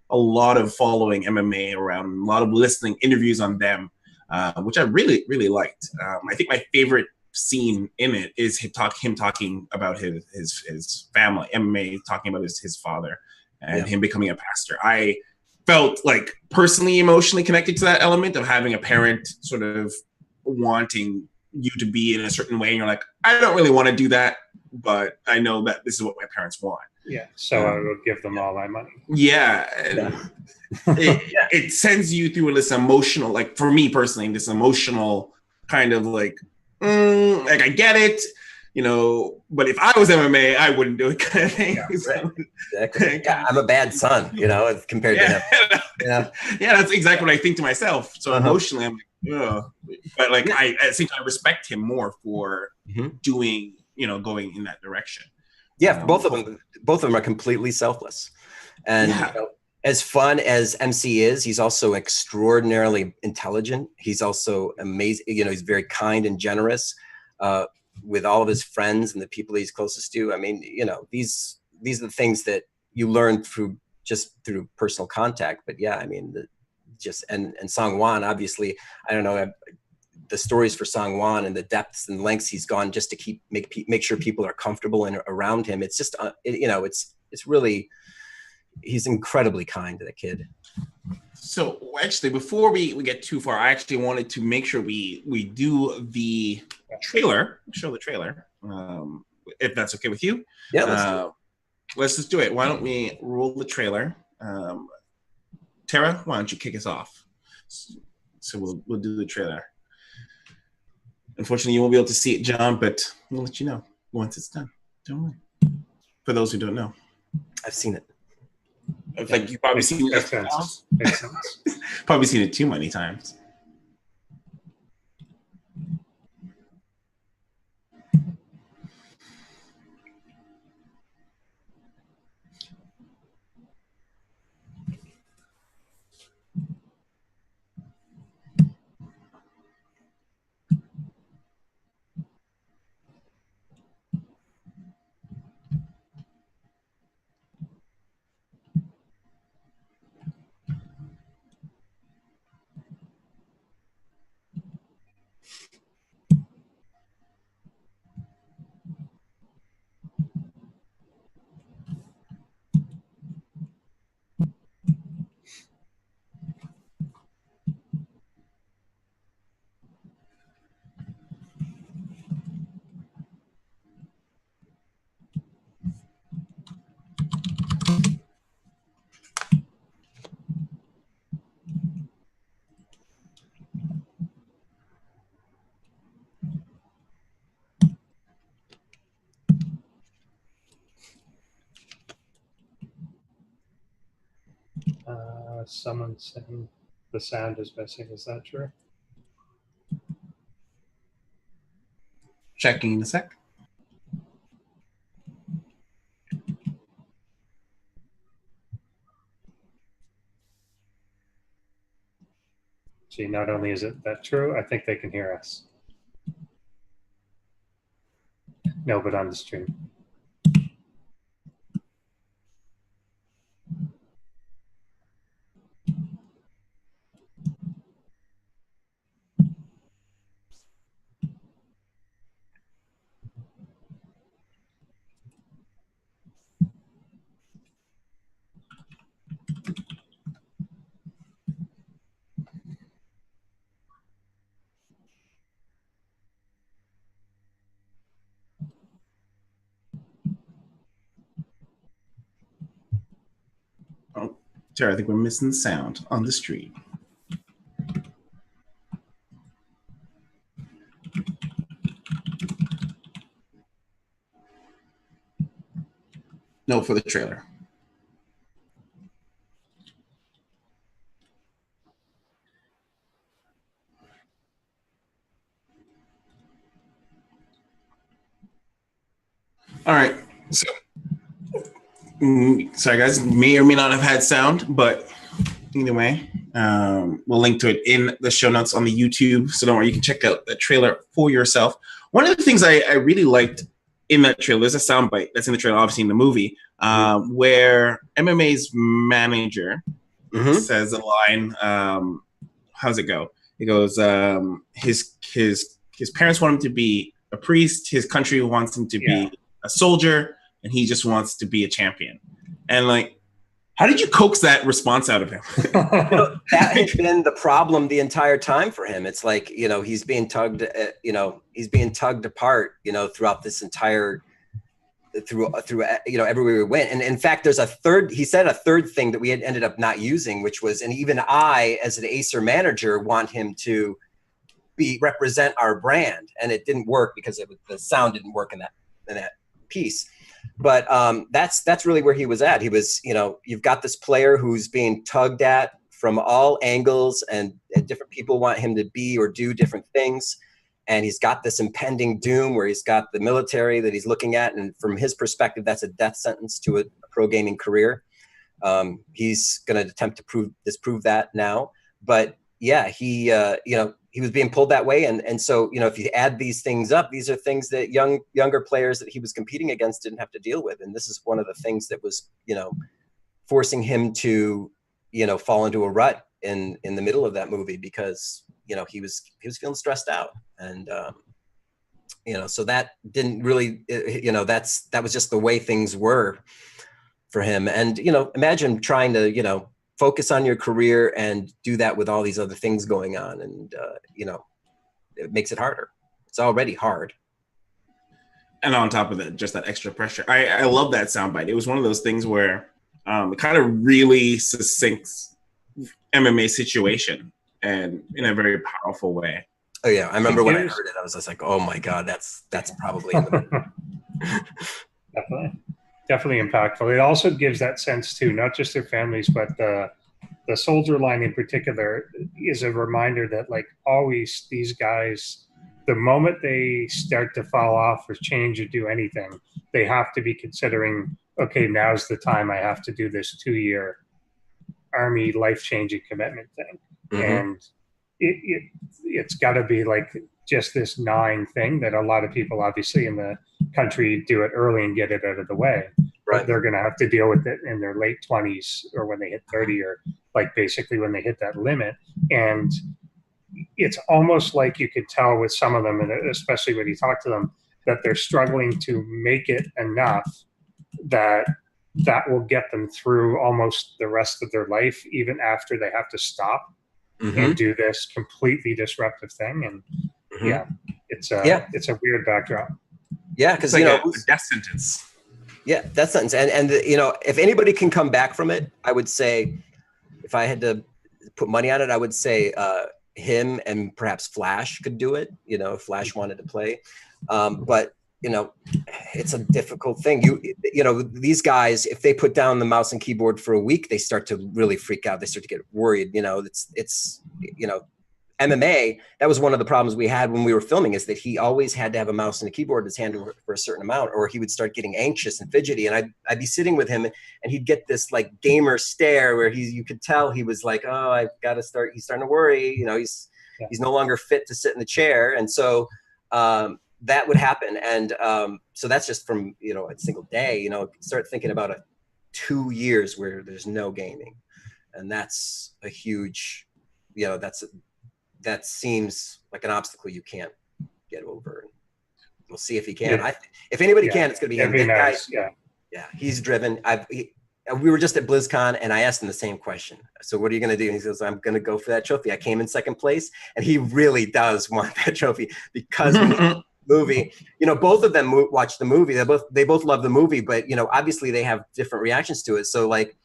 a lot of following MMA around, a lot of listening interviews on them, which I really, really liked. I think my favorite scene in it is him talking about his family, MMA, talking about his father and him becoming a pastor. I felt like personally emotionally connected to that element of having a parent sort of wanting you to be in a certain way, and you're like, I don't really want to do that, but I know that this is what my parents want. Yeah, so I will give them all my money. Yeah, it sends you through this emotional, like for me personally, this emotional kind of like I get it, but if I was MMA, I wouldn't do it kind of thing. Yeah, right. Exactly. Yeah, I'm a bad son, compared to him. Yeah, that's exactly what I think to myself. So emotionally, I'm like, ugh. But like I at the same time, I respect him more for doing, going in that direction. Yeah, both of them are completely selfless, and as fun as MC is, he's also extraordinarily intelligent. He's also amazing. He's very kind and generous with all of his friends and the people he's closest to. I mean, these are the things that you learn through personal contact. But yeah, I mean, and Sangwan, obviously, I don't know the stories for Sangwan and the depths and lengths he's gone just to make sure people are comfortable and around him. It's just it's really, he's incredibly kind to the kid. So actually, before we get too far, I actually wanted to make sure we do the trailer, show the trailer, if that's okay with you. Yeah, let's just do it. Why don't we roll the trailer? Tara, why don't you kick us off? So we'll do the trailer. Unfortunately, you won't be able to see it, John, but we'll let you know once it's done. Don't worry. For those who don't know, I've seen it. It's like you've probably seen it. Makes sense. Probably seen it too many times. Someone saying the sound is missing. Is that true? Checking in a sec. See, not only is it that true, I think they can hear us. No, but on the stream. Oh, Tara, I think we're missing the sound on the stream. No, for the trailer. All right. So, sorry guys, may or may not have had sound, but Either way, we'll link to it in the show notes on the YouTube. So don't worry, you can check out the trailer for yourself. One of the things I really liked in that trailer, there's a soundbite that's in the trailer, obviously in the movie, where MMA's manager says a line. How's it go? It goes, his parents want him to be a priest, his country wants him to be a soldier, and he just wants to be a champion. And like, how did you coax that response out of him? That has been the problem the entire time for him. It's like, he's being tugged, apart, throughout this entire, through everywhere we went. And in fact, there's he said a third thing that we had ended up not using, which was, and even I, as an Acer manager, want him to represent our brand. And it didn't work because the sound didn't work in that piece. But that's really where he was at. He was, you've got this player who's being tugged at from all angles, and different people want him to be or do different things. And he's got this impending doom where he's got the military that he's looking at. And from his perspective, that's a death sentence to a pro gaming career. He's going to attempt to disprove that now. But yeah, he was being pulled that way. And so, if you add these things up, these are things that younger players that he was competing against didn't have to deal with. And this is one of the things that was, forcing him to, fall into a rut in the middle of that movie, because, he was feeling stressed out. And, so that didn't really, that was just the way things were for him. And, imagine trying to, focus on your career and do that with all these other things going on. And, it makes it harder. It's already hard. And on top of that, just that extra pressure. I love that soundbite. It was one of those things where it kind of really succincts MMA situation, and in a very powerful way. Oh yeah. I remember when I heard it, I was just like, oh my God, that's probably Definitely impactful. It also gives that sense too, not just their families, but the soldier line in particular is a reminder that, like, always these guys, the moment they start to fall off or change or do anything, they have to be considering, okay, now's the time I have to do this 2-year Army life-changing commitment thing. And it's got to be like just this gnawing thing that a lot of people obviously in the country do it early and get it out of the way. Right. But they're going to have to deal with it in their late 20s or when they hit 30, or like basically when they hit that limit. And it's almost like you could tell with some of them, and especially when you talk to them, that they're struggling to make it enough that will get them through almost the rest of their life, even after they have to stop and do this completely disruptive thing. And it's a weird backdrop. Yeah, because like a death sentence. Yeah, death sentence. And if anybody can come back from it, I would say, if I had to put money on it, I would say him and perhaps Flash could do it. If Flash wanted to play, but it's a difficult thing. These guys, if they put down the mouse and keyboard for a week, they start to really freak out. They start to get worried. It's MMA, that was one of the problems we had when we were filming, is that he always had to have a mouse and a keyboard in his hand for a certain amount, or he would start getting anxious and fidgety. And I'd be sitting with him, and he'd get this like gamer stare where you could tell he was like, oh, I've got to start. He's starting to worry. He's no longer fit to sit in the chair. And so that would happen. And so that's just from, a single day, start thinking about 2 years where there's no gaming. And that's a huge, that seems like an obstacle you can't get over. We'll see if he can. If anybody can, it's going to be him. That nice. guy, he's driven. We were just at Blizzcon, and I asked him the same question. So what are you going to do? And he says, I'm going to go for that trophy. I came in second place, and he really does want that trophy because of the movie. Both of them watched the movie. They both love the movie, but obviously they have different reactions to it. So like,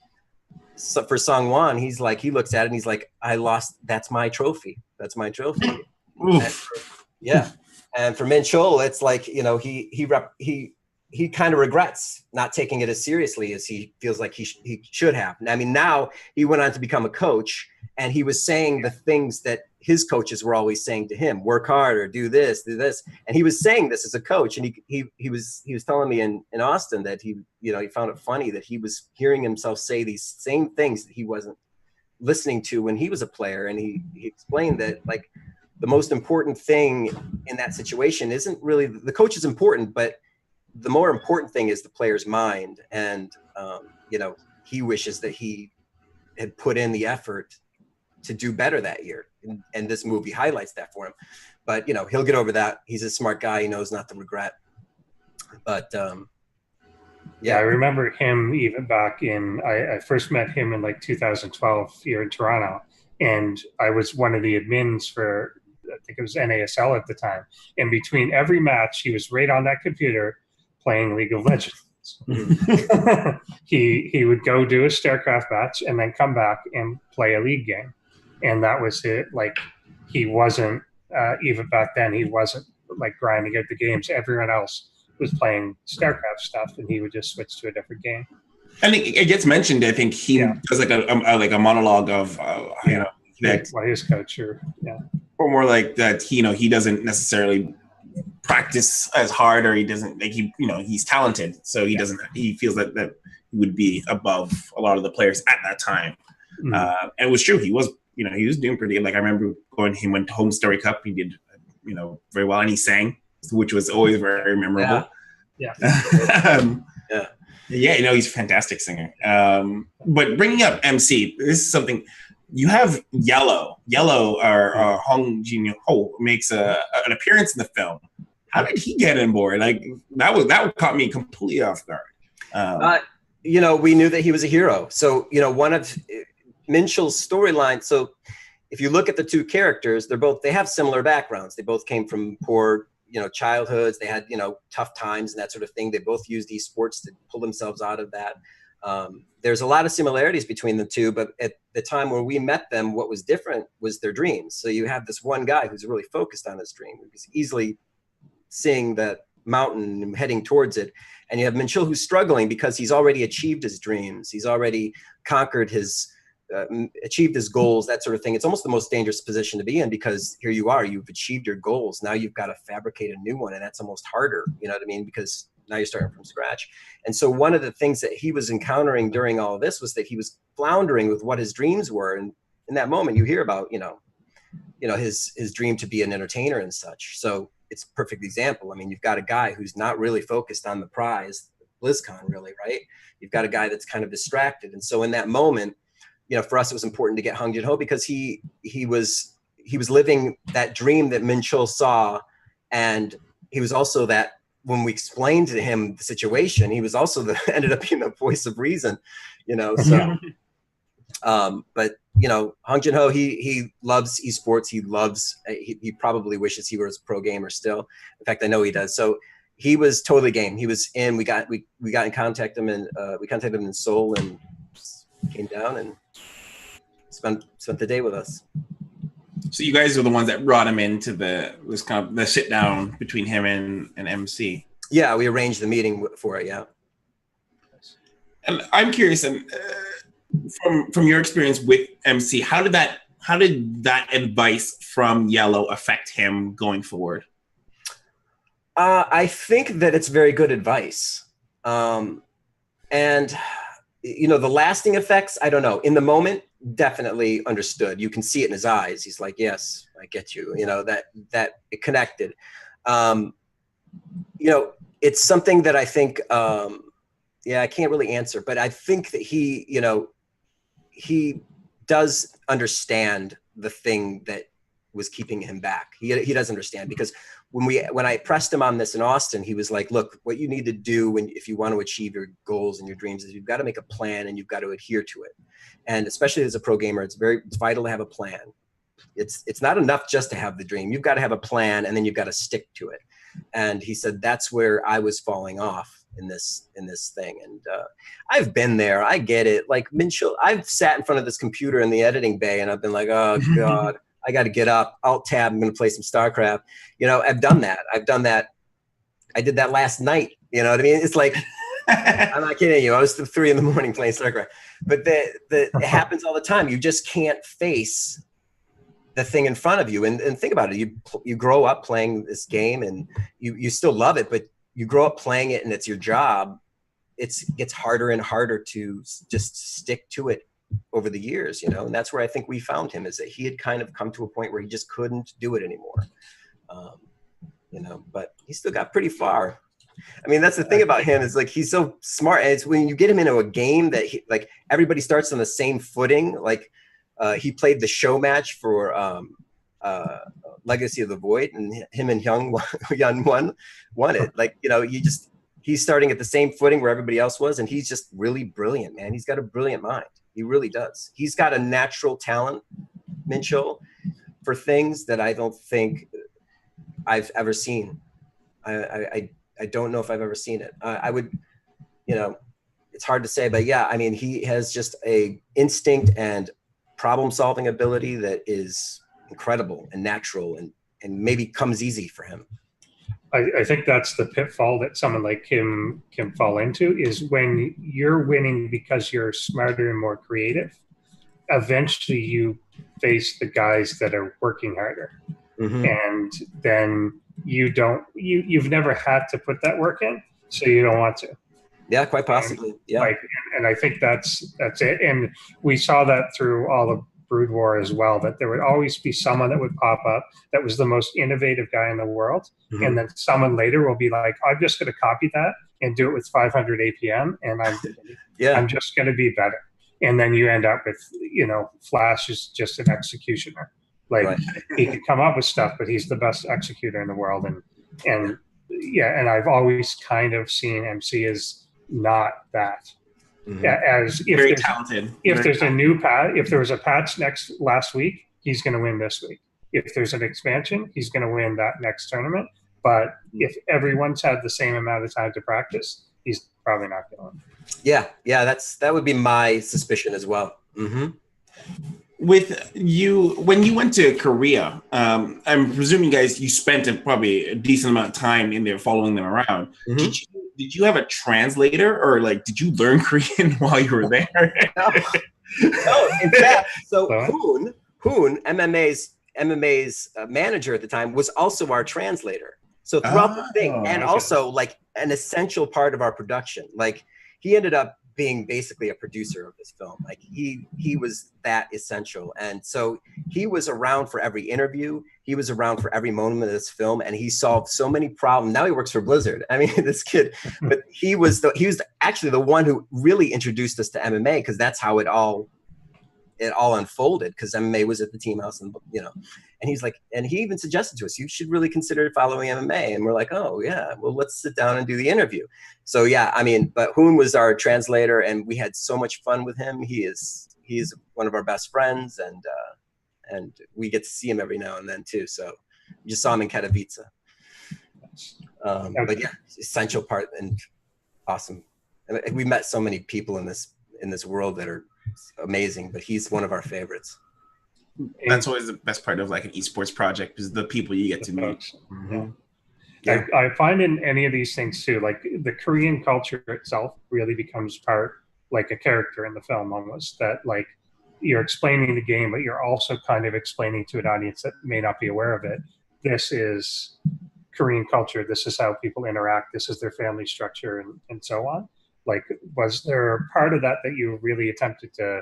for Song Wan, he's like, he looks at it and he's like, I lost. That's my trophy. That's my trophy. And for Min Chol, it's like, he kind of regrets not taking it as seriously as he feels like he should have. I mean, now he went on to become a coach, and he was saying the things that his coaches were always saying to him: work harder, do this. And he was saying this as a coach. And he was telling me in Austin that he found it funny that he was hearing himself say these same things that he wasn't, listening to when he was a player, and he explained that like the most important thing in that situation isn't really the coach is important, but the more important thing is the player's mind. And you know, he wishes that he had put in the effort to do better that year, and this movie highlights that for him. But you know, he'll get over that. He's a smart guy. He knows not to regret. But yeah, I remember him even back in, I first met him in like 2012 here in Toronto, and I was one of the admins for, I think it was NASL at the time. And between every match, he was right on that computer playing League of Legends. he would go do a Starcraft match and then come back and play a League game. And that was it. Like, he wasn't, even back then, he wasn't like grinding out the games. Everyone else was playing Starcraft stuff, and he would just switch to a different game. And it gets mentioned. I think he does like a monologue of you know, that, well, his coach, or more like that. You know, he doesn't necessarily practice as hard, or he doesn't like you know, he's talented, so he doesn't. He feels that he would be above a lot of the players at that time. And it was true. He was, you know, he was doing pretty. Like I remember he went to Home Story Cup. He did, you know, very well, and he sang, which was always very memorable. Yeah. Yeah, you know, he's a fantastic singer. But bringing up MC, this is something you have. Yellow, or Hong Jin Ho makes an appearance in the film. How did he get on board? Like that caught me completely off guard. You know, we knew that he was a hero. So you know, one of Minshall's storyline. So if you look at the two characters, they have similar backgrounds. They both came from poor, you know, childhoods. They had, you know, tough times and that sort of thing. They both used eSports to pull themselves out of that. There's a lot of similarities between the two, but at the time when we met them, what was different was their dreams. So you have this one guy who's really focused on his dream. He's easily seeing that mountain and heading towards it. And you have Minshall who's struggling because he's already achieved his dreams. He's already conquered achieved his goals, that sort of thing. It's almost the most dangerous position to be in, because here you are, you've achieved your goals. Now you've got to fabricate a new one, and that's almost harder, you know what I mean? Because now you're starting from scratch. And so one of the things that he was encountering during all of this was that he was floundering with what his dreams were. And in that moment, you hear about, you know, his dream to be an entertainer and such. So it's a perfect example. I mean, you've got a guy who's not really focused on the prize, Blizzcon, really, right? You've got a guy that's kind of distracted. And so in that moment, you know, for us, it was important to get Hong Jin Ho, because he was living that dream that Minshall saw. And he was also that, when we explained to him the situation, he was also ended up being the voice of reason, you know, so, but you know, Hong Jin Ho, he loves eSports. He probably wishes he was a pro gamer still. In fact, I know he does. So he was totally game. He was in, we got in contact him, and we contacted him in Seoul, and came down and spent the day with us. So you guys are the ones that brought him into this kind of the sit down between him and MC. Yeah, we arranged the meeting for it. Yeah. And I'm curious, and from your experience with MC, how did that advice from Yellow affect him going forward? I think that it's very good advice, and you know, the lasting effects, I don't know. In the moment, definitely understood. You can see it in his eyes. He's like, yes, I get you. You know, that it connected. You know, it's something that I think, I can't really answer, but I think that he, you know, he does understand the thing that was keeping him back. He does understand, because when I pressed him on this in Austin, he was like, look, what you need to do if you want to achieve your goals and your dreams is you've got to make a plan, and you've got to adhere to it. And especially as a pro gamer, it's vital to have a plan. It's not enough just to have the dream. You've got to have a plan, and then you've got to stick to it. And he said, that's where I was falling off in this thing. And I've been there. I get it. Like Minshall, I've sat in front of this computer in the editing bay, and I've been like, oh God, I got to get up, Alt Tab, I'm going to play some StarCraft. You know, I've done that. I did that last night. You know what I mean? It's like, I'm not kidding you. I was 3 a.m. playing StarCraft. But it happens all the time. You just can't face the thing in front of you. And think about it. You grow up playing this game, and you still love it, but you grow up playing it, and it's your job. It gets harder and harder to just stick to it over the years, you know, and that's where I think we found him, is that he had kind of come to a point where he just couldn't do it anymore. You know, but he still got pretty far. I mean, that's the thing about him, is like, he's so smart. And it's when you get him into a game that he, like, everybody starts on the same footing. Like, he played the show match for Legacy of the Void, and him and Hyun won it. Like, you know, he's starting at the same footing where everybody else was, and he's just really brilliant, man. He's got a brilliant mind. He really does. He's got a natural talent, Mincho, for things that I don't think I've ever seen. I don't know if I've ever seen it. I would, you know, it's hard to say, but yeah, I mean, he has just a instinct and problem-solving ability that is incredible and natural, and maybe comes easy for him. I think that's the pitfall that someone like him can fall into, is when you're winning because you're smarter and more creative, eventually you face the guys that are working harder. Mm-hmm. And then you've never had to put that work in, so you don't want to. Yeah, quite possibly. Yeah. And I think that's it. And we saw that through all of Brood War as well, that there would always be someone that would pop up that was the most innovative guy in the world. Mm-hmm. And then someone later will be like, I'm just going to copy that and do it with 500 APM. And I'm just going to be better. And then you end up with, you know, Flash is just an executioner. Like, he could come up with stuff, but he's the best executor in the world. And I've always kind of seen MC as not that. Mm-hmm. As if very talented. If there's a new patch, if there was a patch last week, he's going to win this week. If there's an expansion, he's going to win that next tournament. But if everyone's had the same amount of time to practice, he's probably not going to win. Yeah, that would be my suspicion as well. Mm-hmm. With you, when you went to Korea, I'm presuming, guys, you spent probably a decent amount of time in there following them around. Mm-hmm. Did you have a translator, or like, did you learn Korean while you were there? No, in fact, so Hoon, MMA's manager at the time, was also our translator. So throughout the thing, and also like an essential part of our production. Like, he ended up being basically a producer of this film. Like, he was that essential. And so he was around for every interview. He was around for every moment of this film, and he solved so many problems. Now he works for Blizzard. I mean, this kid, but he was actually the one who really introduced us to MMA, because that's how it all unfolded, because MMA was at the team house, and, you know, and he's like, and he even suggested to us, you should really consider following MMA. And we're like, oh yeah, well, let's sit down and do the interview. So yeah, I mean, but Hoon was our translator, and we had so much fun with him. He's one of our best friends, and we get to see him every now and then too. So we just saw him in Katowice. But yeah, essential part and awesome. And we met so many people in this world that are amazing, but he's one of our favorites. That's always the best part of like an esports project, is the people you get to meet. Mm-hmm. Yeah. I find in any of these things too, like the Korean culture itself really becomes part, like a character in the film almost, that like you're explaining the game, but you're also kind of explaining to an audience that may not be aware of it. This is Korean culture. This is how people interact. This is their family structure, and so on. Like, was there a part of that you really attempted to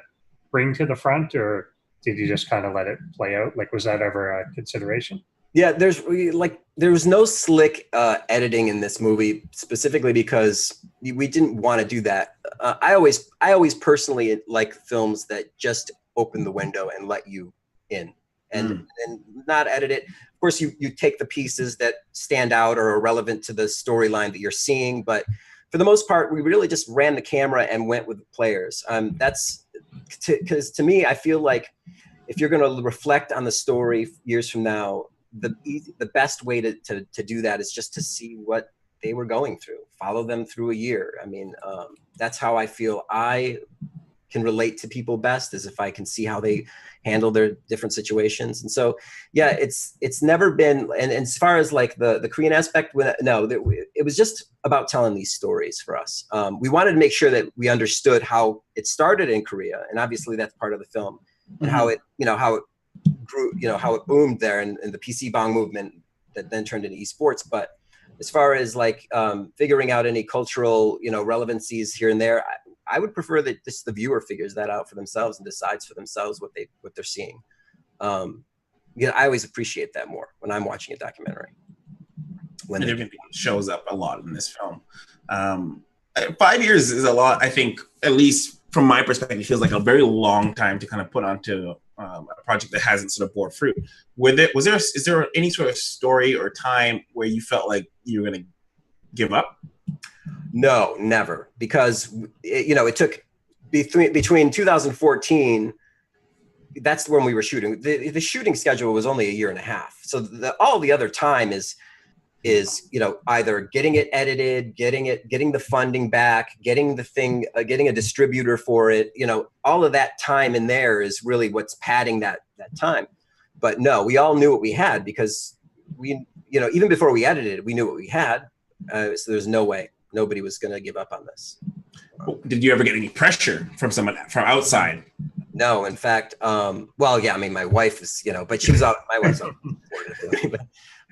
bring to the front, or did you just kind of let it play out? Like, was that ever a consideration? Yeah, there was no slick editing in this movie, specifically because we didn't want to do that. I always personally like films that just open the window and let you in, and not edit it. Of course, you take the pieces that stand out or are relevant to the storyline that you're seeing, but for the most part, we really just ran the camera and went with the players. That's because to me, I feel like if you're going to reflect on the story years from now, the best way to do that is just to see what they were going through, follow them through a year. I mean, that's how I feel I can relate to people best, is if I can see how they handle their different situations. And so, yeah, it's never been, and as far as like the Korean aspect, it was just about telling these stories for us. We wanted to make sure that we understood how it started in Korea, and obviously that's part of the film, and how it grew, how it boomed there, and the PC Bang movement that then turned into eSports. But as far as like figuring out any cultural, relevancies here and there, I would prefer that just the viewer figures that out for themselves and decides for themselves what they're seeing. Yeah, I always appreciate that more when I'm watching a documentary. When it shows up a lot in this film. 5 years is a lot, I think, at least from my perspective, feels like a very long time to kind of put onto a project that hasn't sort of bore fruit. Is there any sort of story or time where you felt like you were going to give up? No, never. Because, it took between 2014, that's when we were shooting. The shooting schedule was only a year and a half. So all the other time is either getting it edited, getting the funding back, getting the thing, getting a distributor for it, all of that time in there is really what's padding that time. But no, we all knew what we had because we, even before we edited it, we knew what we had. So there's no way nobody was going to give up on this. Did you ever get any pressure from someone from outside? No, in fact, well, yeah, I mean, my wife is, but she's out, my wife's out.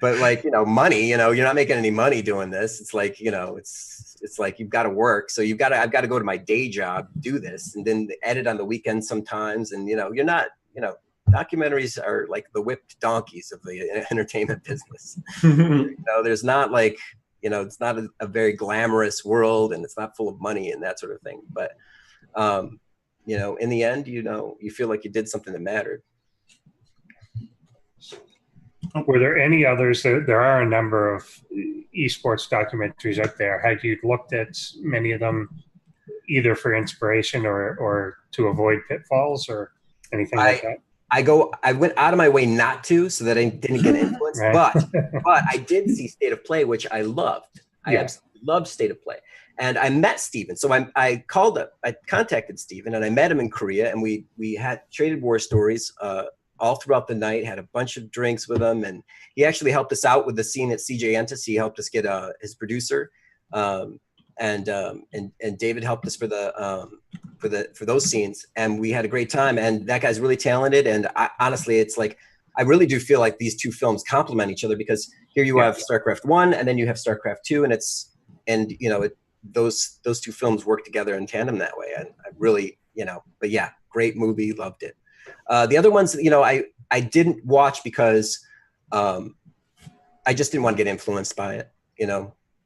But like, money, you're not making any money doing this. It's like, it's like, you've got to work. So I've got to go to my day job, do this, and then edit on the weekend sometimes. And, you're not, documentaries are like the whipped donkeys of the entertainment business. There's not like, it's not a very glamorous world and it's not full of money and that sort of thing. But, in the end, you feel like you did something that mattered. Were there any others? There are a number of esports documentaries out there. Had you looked at many of them, either for inspiration or to avoid pitfalls or anything like that? I went out of my way not to, so that I didn't get influenced. Right. But I did see State of Play, which I loved. I absolutely loved State of Play, and I met Steven. So I contacted Steven, and I met him in Korea, and we had traded war stories all throughout the night. Had a bunch of drinks with him, and he actually helped us out with the scene at CJ Entis. He helped us get his producer, and David helped us for those scenes, and we had a great time. And that guy's really talented. And honestly, it's like I really do feel like these two films complement each other, because here you have StarCraft 1 and then you have StarCraft 2, and those two films work together in tandem that way. And I really, but yeah, great movie, loved it. The other ones, I didn't watch because I just didn't want to get influenced by it.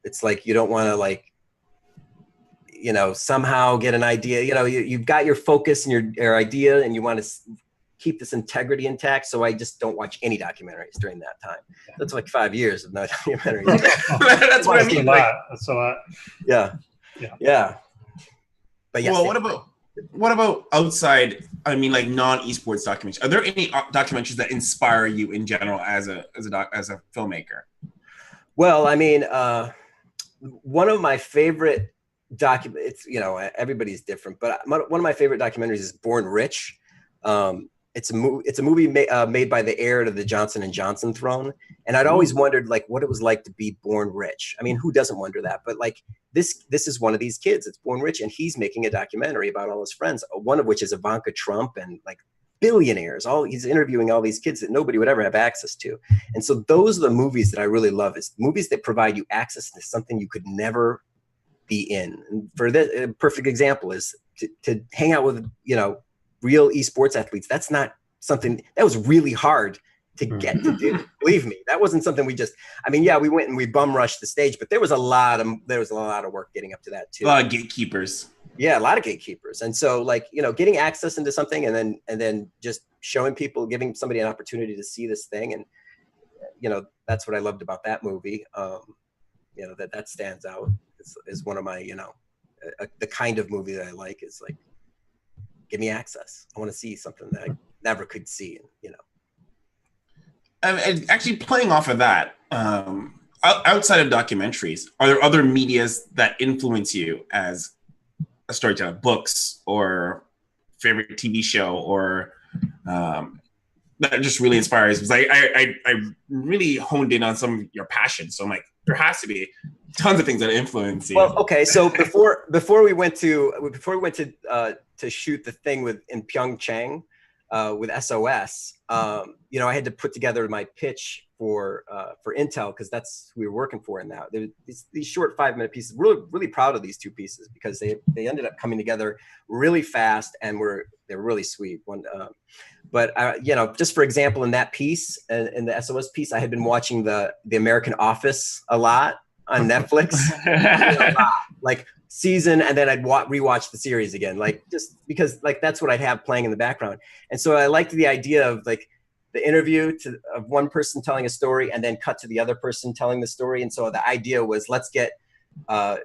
It's like you don't want to somehow get an idea. You've got your focus and your idea, and you want to keep this integrity intact. So I just don't watch any documentaries during that time. That's like 5 years of no documentaries. That's what I mean. That's a lot. Yeah. But yes. Well, what about outside? I mean, like non-esports documentaries. Are there any documentaries that inspire you in general as a filmmaker? Well, I mean, one of my favorite it's everybody's different, but one of my favorite documentaries is Born Rich. It's a movie made by the heir to the Johnson & Johnson throne, and I'd always wondered like what it was like to be born rich. I mean, who doesn't wonder that? But like this is one of these kids that's born rich, and he's making a documentary about all his friends, one of which is Ivanka Trump, and like billionaires. He's interviewing all these kids that nobody would ever have access to. And so those are the movies that I really love, is movies that provide you access to something you could never be in. And for this, a perfect example is to hang out with real esports athletes. That's not something that was really hard to get to do. Believe me, that wasn't something we went and we bum rushed the stage, but there was a lot of work getting up to that too. A lot of gatekeepers. Yeah, a lot of gatekeepers. And so like, getting access into something and then just showing people, giving somebody an opportunity to see this thing. And, that's what I loved about that movie. That stands out is one of my, the kind of movie that I like is like, give me access. I want to see something that I never could see. And actually playing off of that, outside of documentaries, are there other medias that influence you as a storyteller, books or favorite TV show, or that just really inspires? Because I really honed in on some of your passions. So I'm like, there has to be tons of things that influence you. Well, okay. So before we went to shoot the thing in Pyeongchang, with SOS, you know, I had to put together my pitch for Intel, because that's who we were working for in that. These short 5-minute pieces. Really proud of these 2 pieces, because they ended up coming together really fast, and they were really sweet. You know, just for example, in that piece, in the SOS piece, I had been watching the American Office a lot on Netflix, like season, and then I'd rewatch the series again, like just because like that's what I'd have playing in the background. And so I liked the idea of like the interview of one person telling a story and then cut to the other person telling the story. And so the idea was, let's get a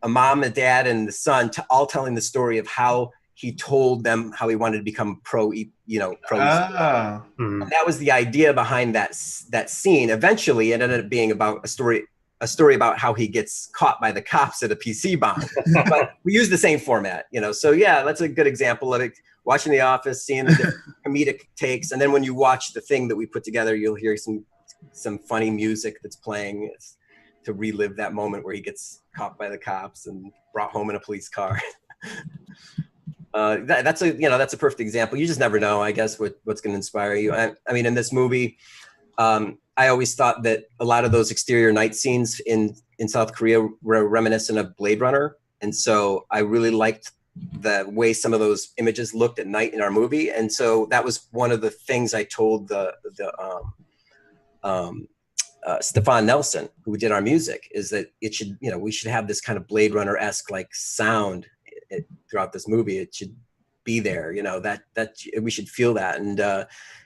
mom, a dad, and the son all telling the story of how he told them how he wanted to become pro. And that was the idea behind that scene. Eventually, it ended up being about a story about how he gets caught by the cops at a PC bomb. But we use the same format, you know. So yeah, that's a good example of it. Watching The Office, seeing the different comedic takes, and then when you watch the thing that we put together, you'll hear some funny music that's playing to relive that moment where he gets caught by the cops and brought home in a police car. That's a perfect example. You just never know, I guess, what's going to inspire you. I mean, in this movie, I always thought that a lot of those exterior night scenes in South Korea were reminiscent of Blade Runner. And so I really liked the way some of those images looked at night in our movie. And so that was one of the things I told Stefan Nelson, who did our music, is that it should, you know, we should have this kind of Blade Runner-esque like sound throughout this movie. It should be there, you know, that we should feel that. And,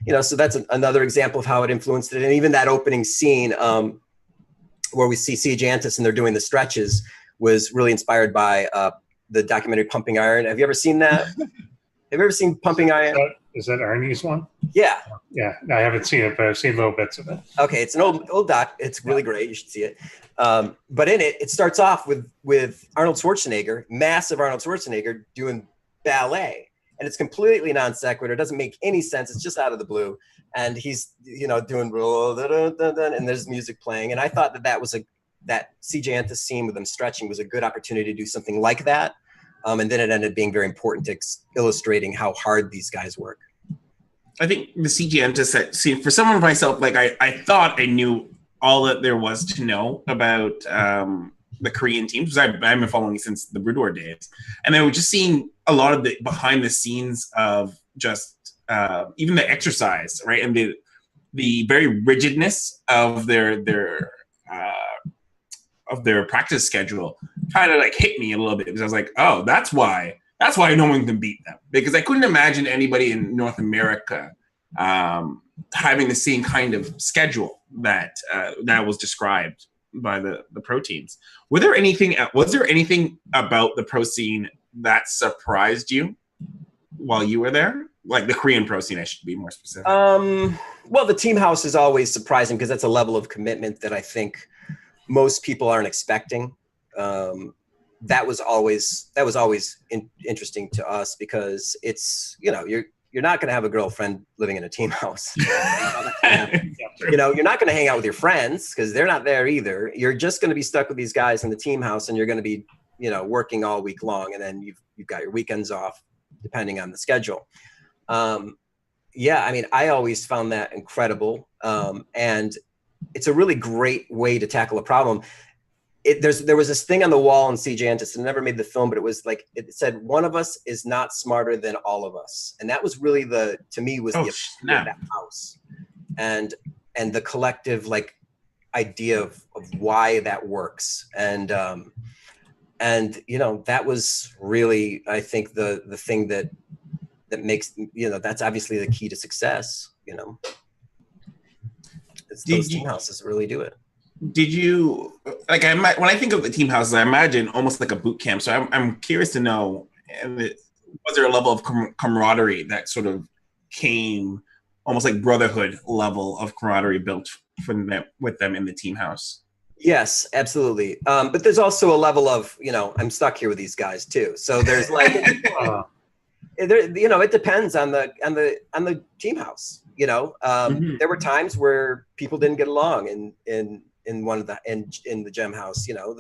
you know, so that's another example of how it influenced it. And even that opening scene where we see CJ and they're doing the stretches was really inspired by the documentary Pumping Iron. Have you ever seen that? Have you ever seen Pumping Iron? Is that Ernie's one? Yeah. Yeah, I haven't seen it, but I've seen little bits of it. Okay, it's an old doc. It's really great. You should see it. But in it starts off with Arnold Schwarzenegger, massive Arnold Schwarzenegger, doing ballet. And it's completely non sequitur. It doesn't make any sense. It's just out of the blue. And he's, you know, doing, and there's music playing. And I thought that CJ Antis scene with them stretching was a good opportunity to do something like that. And then it ended up being very important to illustrating how hard these guys work. I think the CJ Antis scene, for someone myself, like I thought I knew all that there was to know about the Korean teams, because I've been following since the Brood War days. And then we're just seeing a lot of the behind the scenes of just even the exercise, right? And the very rigidness of their practice schedule kind of like hit me a little bit, because I was like, oh, that's why no one can beat them, because I couldn't imagine anybody in North America having the same kind of schedule that was described by the pro teams. Was there anything about the pro scene that surprised you while you were there? Like the Korean pro scene, I should be more specific. Well, the team house is always surprising, because that's a level of commitment that I think most people aren't expecting. That was always interesting to us, because it's, you know, you're not going to have a girlfriend living in a team house. You know, you're not going to hang out with your friends because they're not there either. You're just going to be stuck with these guys in the team house, and you're going to be, you know, working all week long, and then you've got your weekends off depending on the schedule. Yeah, I mean, I always found that incredible, and it's a really great way to tackle a problem. There was this thing on the wall in CJ Antis, and it never made the film, but it was like, it said, one of us is not smarter than all of us. And that was really the appeal of that house. And the collective like idea of why that works. And you know, that was really, I think, the thing that makes, you know, that's obviously the key to success, you know. It's those team houses really do it. Did you, like, when I think of the team houses, I imagine almost like a boot camp. So I'm curious to know, was there a level of camaraderie that sort of came, almost like brotherhood level of camaraderie built with them in the team house? Yes, absolutely. But there's also a level of, you know, I'm stuck here with these guys too. So there's like, you know, it depends on the team house. You know, there were times where people didn't get along in the gem house, you know,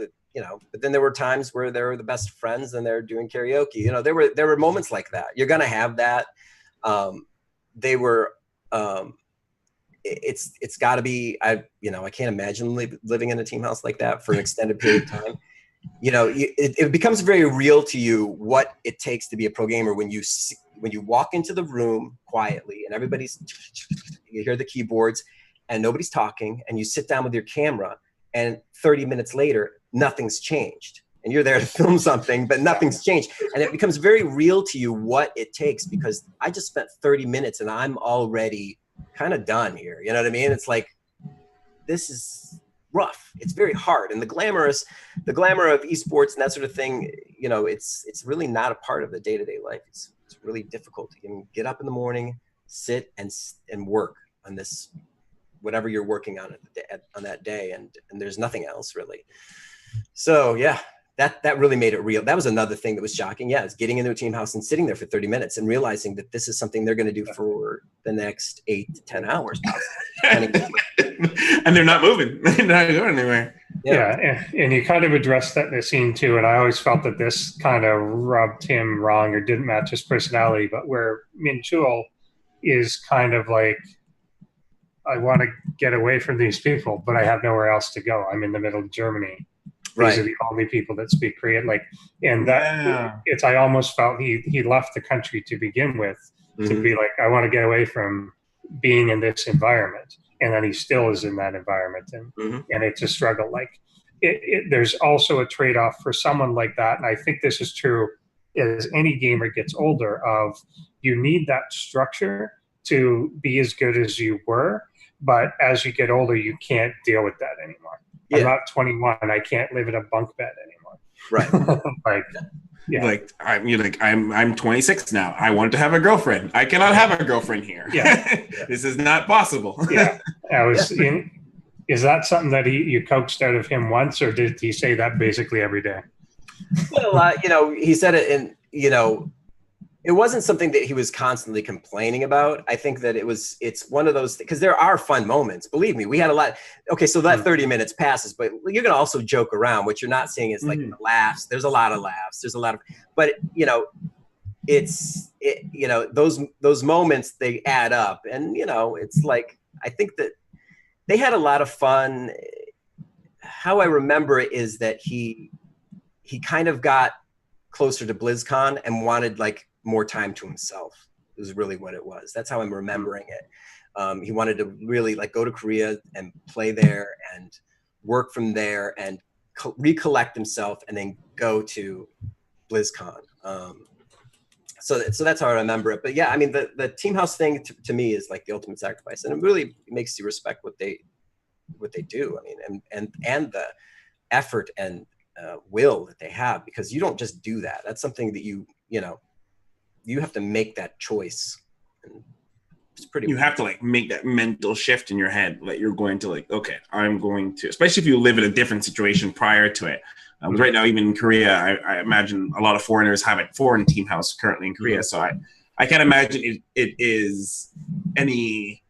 but then there were times where they were the best friends and they're doing karaoke. You know, there were moments like that. You're going to have that. they were, it's got to be, I can't imagine living in a team house like that for an extended period of time. It becomes very real to you what it takes to be a pro gamer when you walk into the room quietly and you hear the keyboards and nobody's talking, and you sit down with your camera, and 30 minutes later, nothing's changed. And you're there to film something, but nothing's changed. And it becomes very real to you what it takes, because I just spent 30 minutes and I'm already kind of done here. You know what I mean? It's like, this is rough. It's very hard. And the glamour of esports and that sort of thing, it's really not a part of the day-to-day life. It's really difficult to get up in the morning, sit and work on this, whatever you're working on on that day. And there's nothing else really. So yeah, that really made it real. That was another thing that was shocking. Yeah, it's getting into a team house and sitting there for 30 minutes and realizing that this is something they're going to do for the next 8 to 10 hours. And they're not moving. They're not going anywhere. Yeah, and you kind of addressed that in the scene too. And I always felt that this kind of rubbed him wrong or didn't match his personality. But where Min Chul is kind of like, I want to get away from these people, but I have nowhere else to go. I'm in the middle of Germany. These are the only people that speak Korean. I almost felt he left the country to begin with to be like, I want to get away from being in this environment. And then he still is in that environment. And it's a struggle. Like there's also a trade-off for someone like that. And I think this is true as any gamer gets older of you need that structure to be as good as you were. But as you get older, you can't deal with that anymore. Yeah. I'm not 21. I can't live in a bunk bed anymore. Right. I'm 26 now. I want to have a girlfriend. I cannot have a girlfriend here. Yeah. This is not possible. Yeah. Is that something that you coaxed out of him once, or did he say that basically every day? Well, he said it in, it wasn't something that he was constantly complaining about. I think that it's one of those, because there are fun moments. Believe me, we had a lot. Okay, so that 30 minutes passes, but you're going to also joke around. What you're not seeing is like the laughs. There's a lot of laughs. There's a lot of, but those moments, they add up. And, it's like, I think that they had a lot of fun. How I remember it is that he kind of got closer to BlizzCon and wanted like more time to himself. It was really what it was. That's how I'm remembering it. He wanted to really like go to Korea and play there and work from there and recollect himself and then go to BlizzCon. So that's how I remember it. But yeah, I mean, the team house thing to me is like the ultimate sacrifice, and it really makes you respect what they do. I mean, and the effort and will that they have, because you don't just do that. That's something that you have to make that choice. And it's pretty. You have to like make that mental shift in your head that you're going to like, okay, I'm going to, especially if you live in a different situation prior to it. Right now, even in Korea, I imagine a lot of foreigners have a foreign team house currently in Korea. So I can't imagine it is any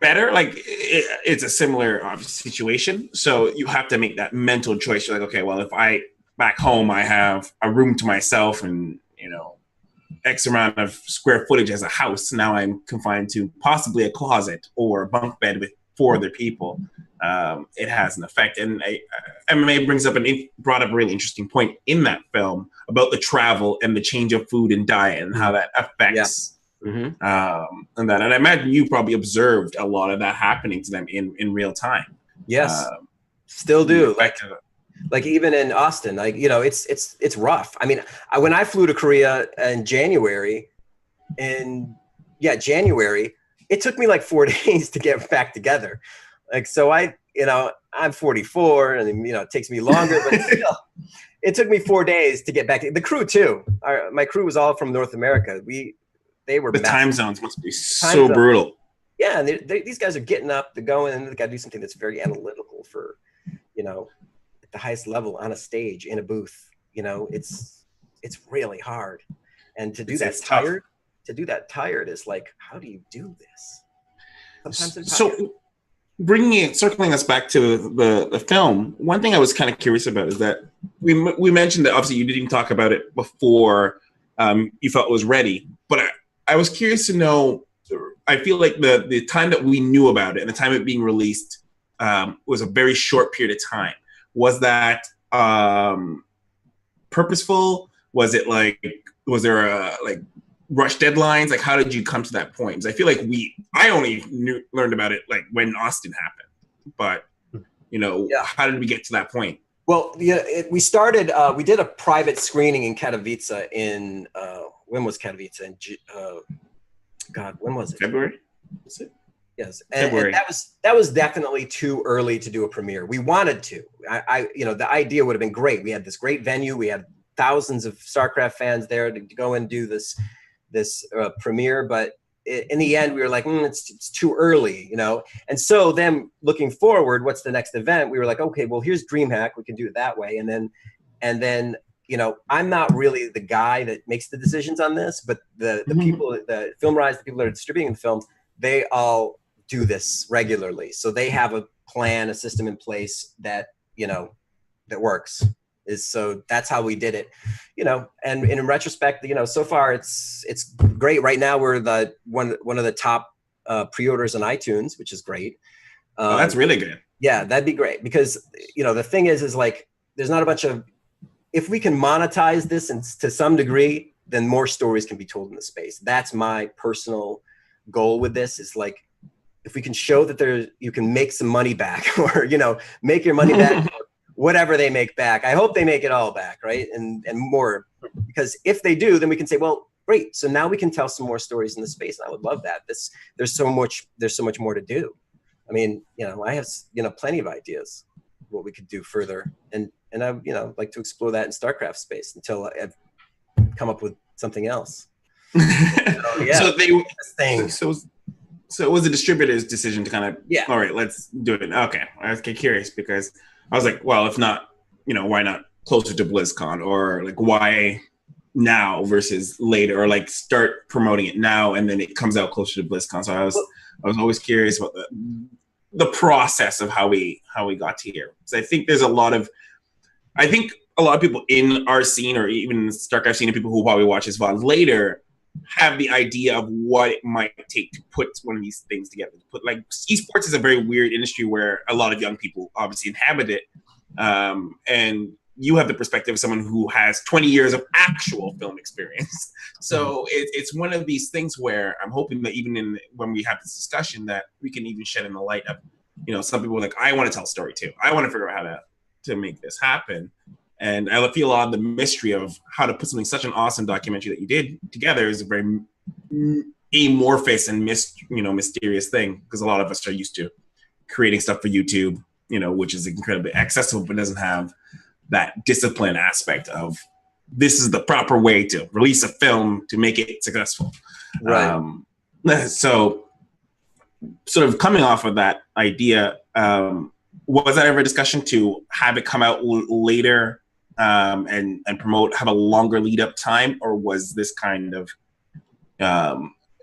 better. Like it's a similar situation. So you have to make that mental choice. You're like, okay, well, if back home I have a room to myself and X amount of square footage as a house, now I'm confined to possibly a closet or a bunk bed with 4 other people. It has an effect. And MMA brought up a really interesting point in that film about the travel and the change of food and diet and how that affects and that. And I imagine you probably observed a lot of that happening to them in real time. Yes, still do. Like even in Austin, like, it's rough. I mean, when I flew to Korea in January, it took me like 4 days to get back together. Like, so I'm 44 and, it takes me longer, but still, it took me 4 days to get back. The crew too. My crew was all from North America. They were the time zones must be so brutal. Yeah. And these guys are getting up, they're going, and they got to do something that's very analytical for, at the highest level on a stage in a booth. It's really hard. And to do that tired is like, how do you do this? Sometimes so circling us back to the film, one thing I was kind of curious about is that we mentioned that obviously you didn't talk about it before you felt it was ready, but I was curious to know. I feel like the time that we knew about it and the time it being released was a very short period of time. Was that purposeful? Was it like, was there a like rush deadlines? Like, how did you come to that point? Because I feel like I only learned about it like when Austin happened, but you know, how did we get to that point? Well, yeah, we started. We did a private screening in Katowice in when was Katowice? In God, when was it? February. Was it? Yes, and that was definitely too early to do a premiere. We wanted to. You know, the idea would have been great. We had this great venue. We had thousands of Starcraft fans there to go and do this premiere, but in the end, we were like, it's too early, you know? And so then looking forward, what's the next event? We were like, okay, well, here's DreamHack. We can do it that way. And then, you know, I'm not really the guy that makes the decisions on this, but the people, the Film Rise, the people that are distributing the films, they all do this regularly. So they have a plan, a system in place that, you know, that works. So that's how we did it, you know, and in retrospect, you know, so far it's great. Right now we're one of the top pre-orders on iTunes, which is great. Oh, that's really good. Yeah, that'd be great because, you know, the thing is like, there's not a bunch of, if we can monetize this and to some degree, then more stories can be told in the space. That's my personal goal with this, is like, if we can show that you can make some money back or, you know, make your money back, whatever they make back. I hope they make it all back, right? And more, because if they do, then we can say, well, great. So now we can tell some more stories in the space. And I would love that. There's so much more to do. I mean, you know, I have, you know, plenty of ideas what we could do further. And I, you know, like to explore that in StarCraft space until I've come up with something else. So, yeah. So it was the distributor's decision to kind of, all right, let's do it. Okay. I was curious because I was like, well, if not, you know, why not closer to BlizzCon, or like why now versus later, or like start promoting it now and then it comes out closer to BlizzCon. So I was always curious about the process of how we got to here. So I think there's a lot of people in our scene, or even Starcraft scene, and people who probably watch this VOD later, have the idea of what it might take to put one of these things together. Like esports is a very weird industry where a lot of young people obviously inhabit it, and you have the perspective of someone who has 20 years of actual film experience. So it's one of these things where I'm hoping that even when we have this discussion, that we can even shed in the light of, you know, some people are like, I want to tell a story too. I want to figure out how to make this happen. And I feel a lot of the mystery of how to put something, such an awesome documentary that you did together, is a very amorphous and mysterious thing, because a lot of us are used to creating stuff for YouTube, you know, which is incredibly accessible, but doesn't have that discipline aspect of this is the proper way to release a film to make it successful. Right. So sort of coming off of that idea, was that ever a discussion to have it come out later and promote, have a longer lead up time, or was this kind of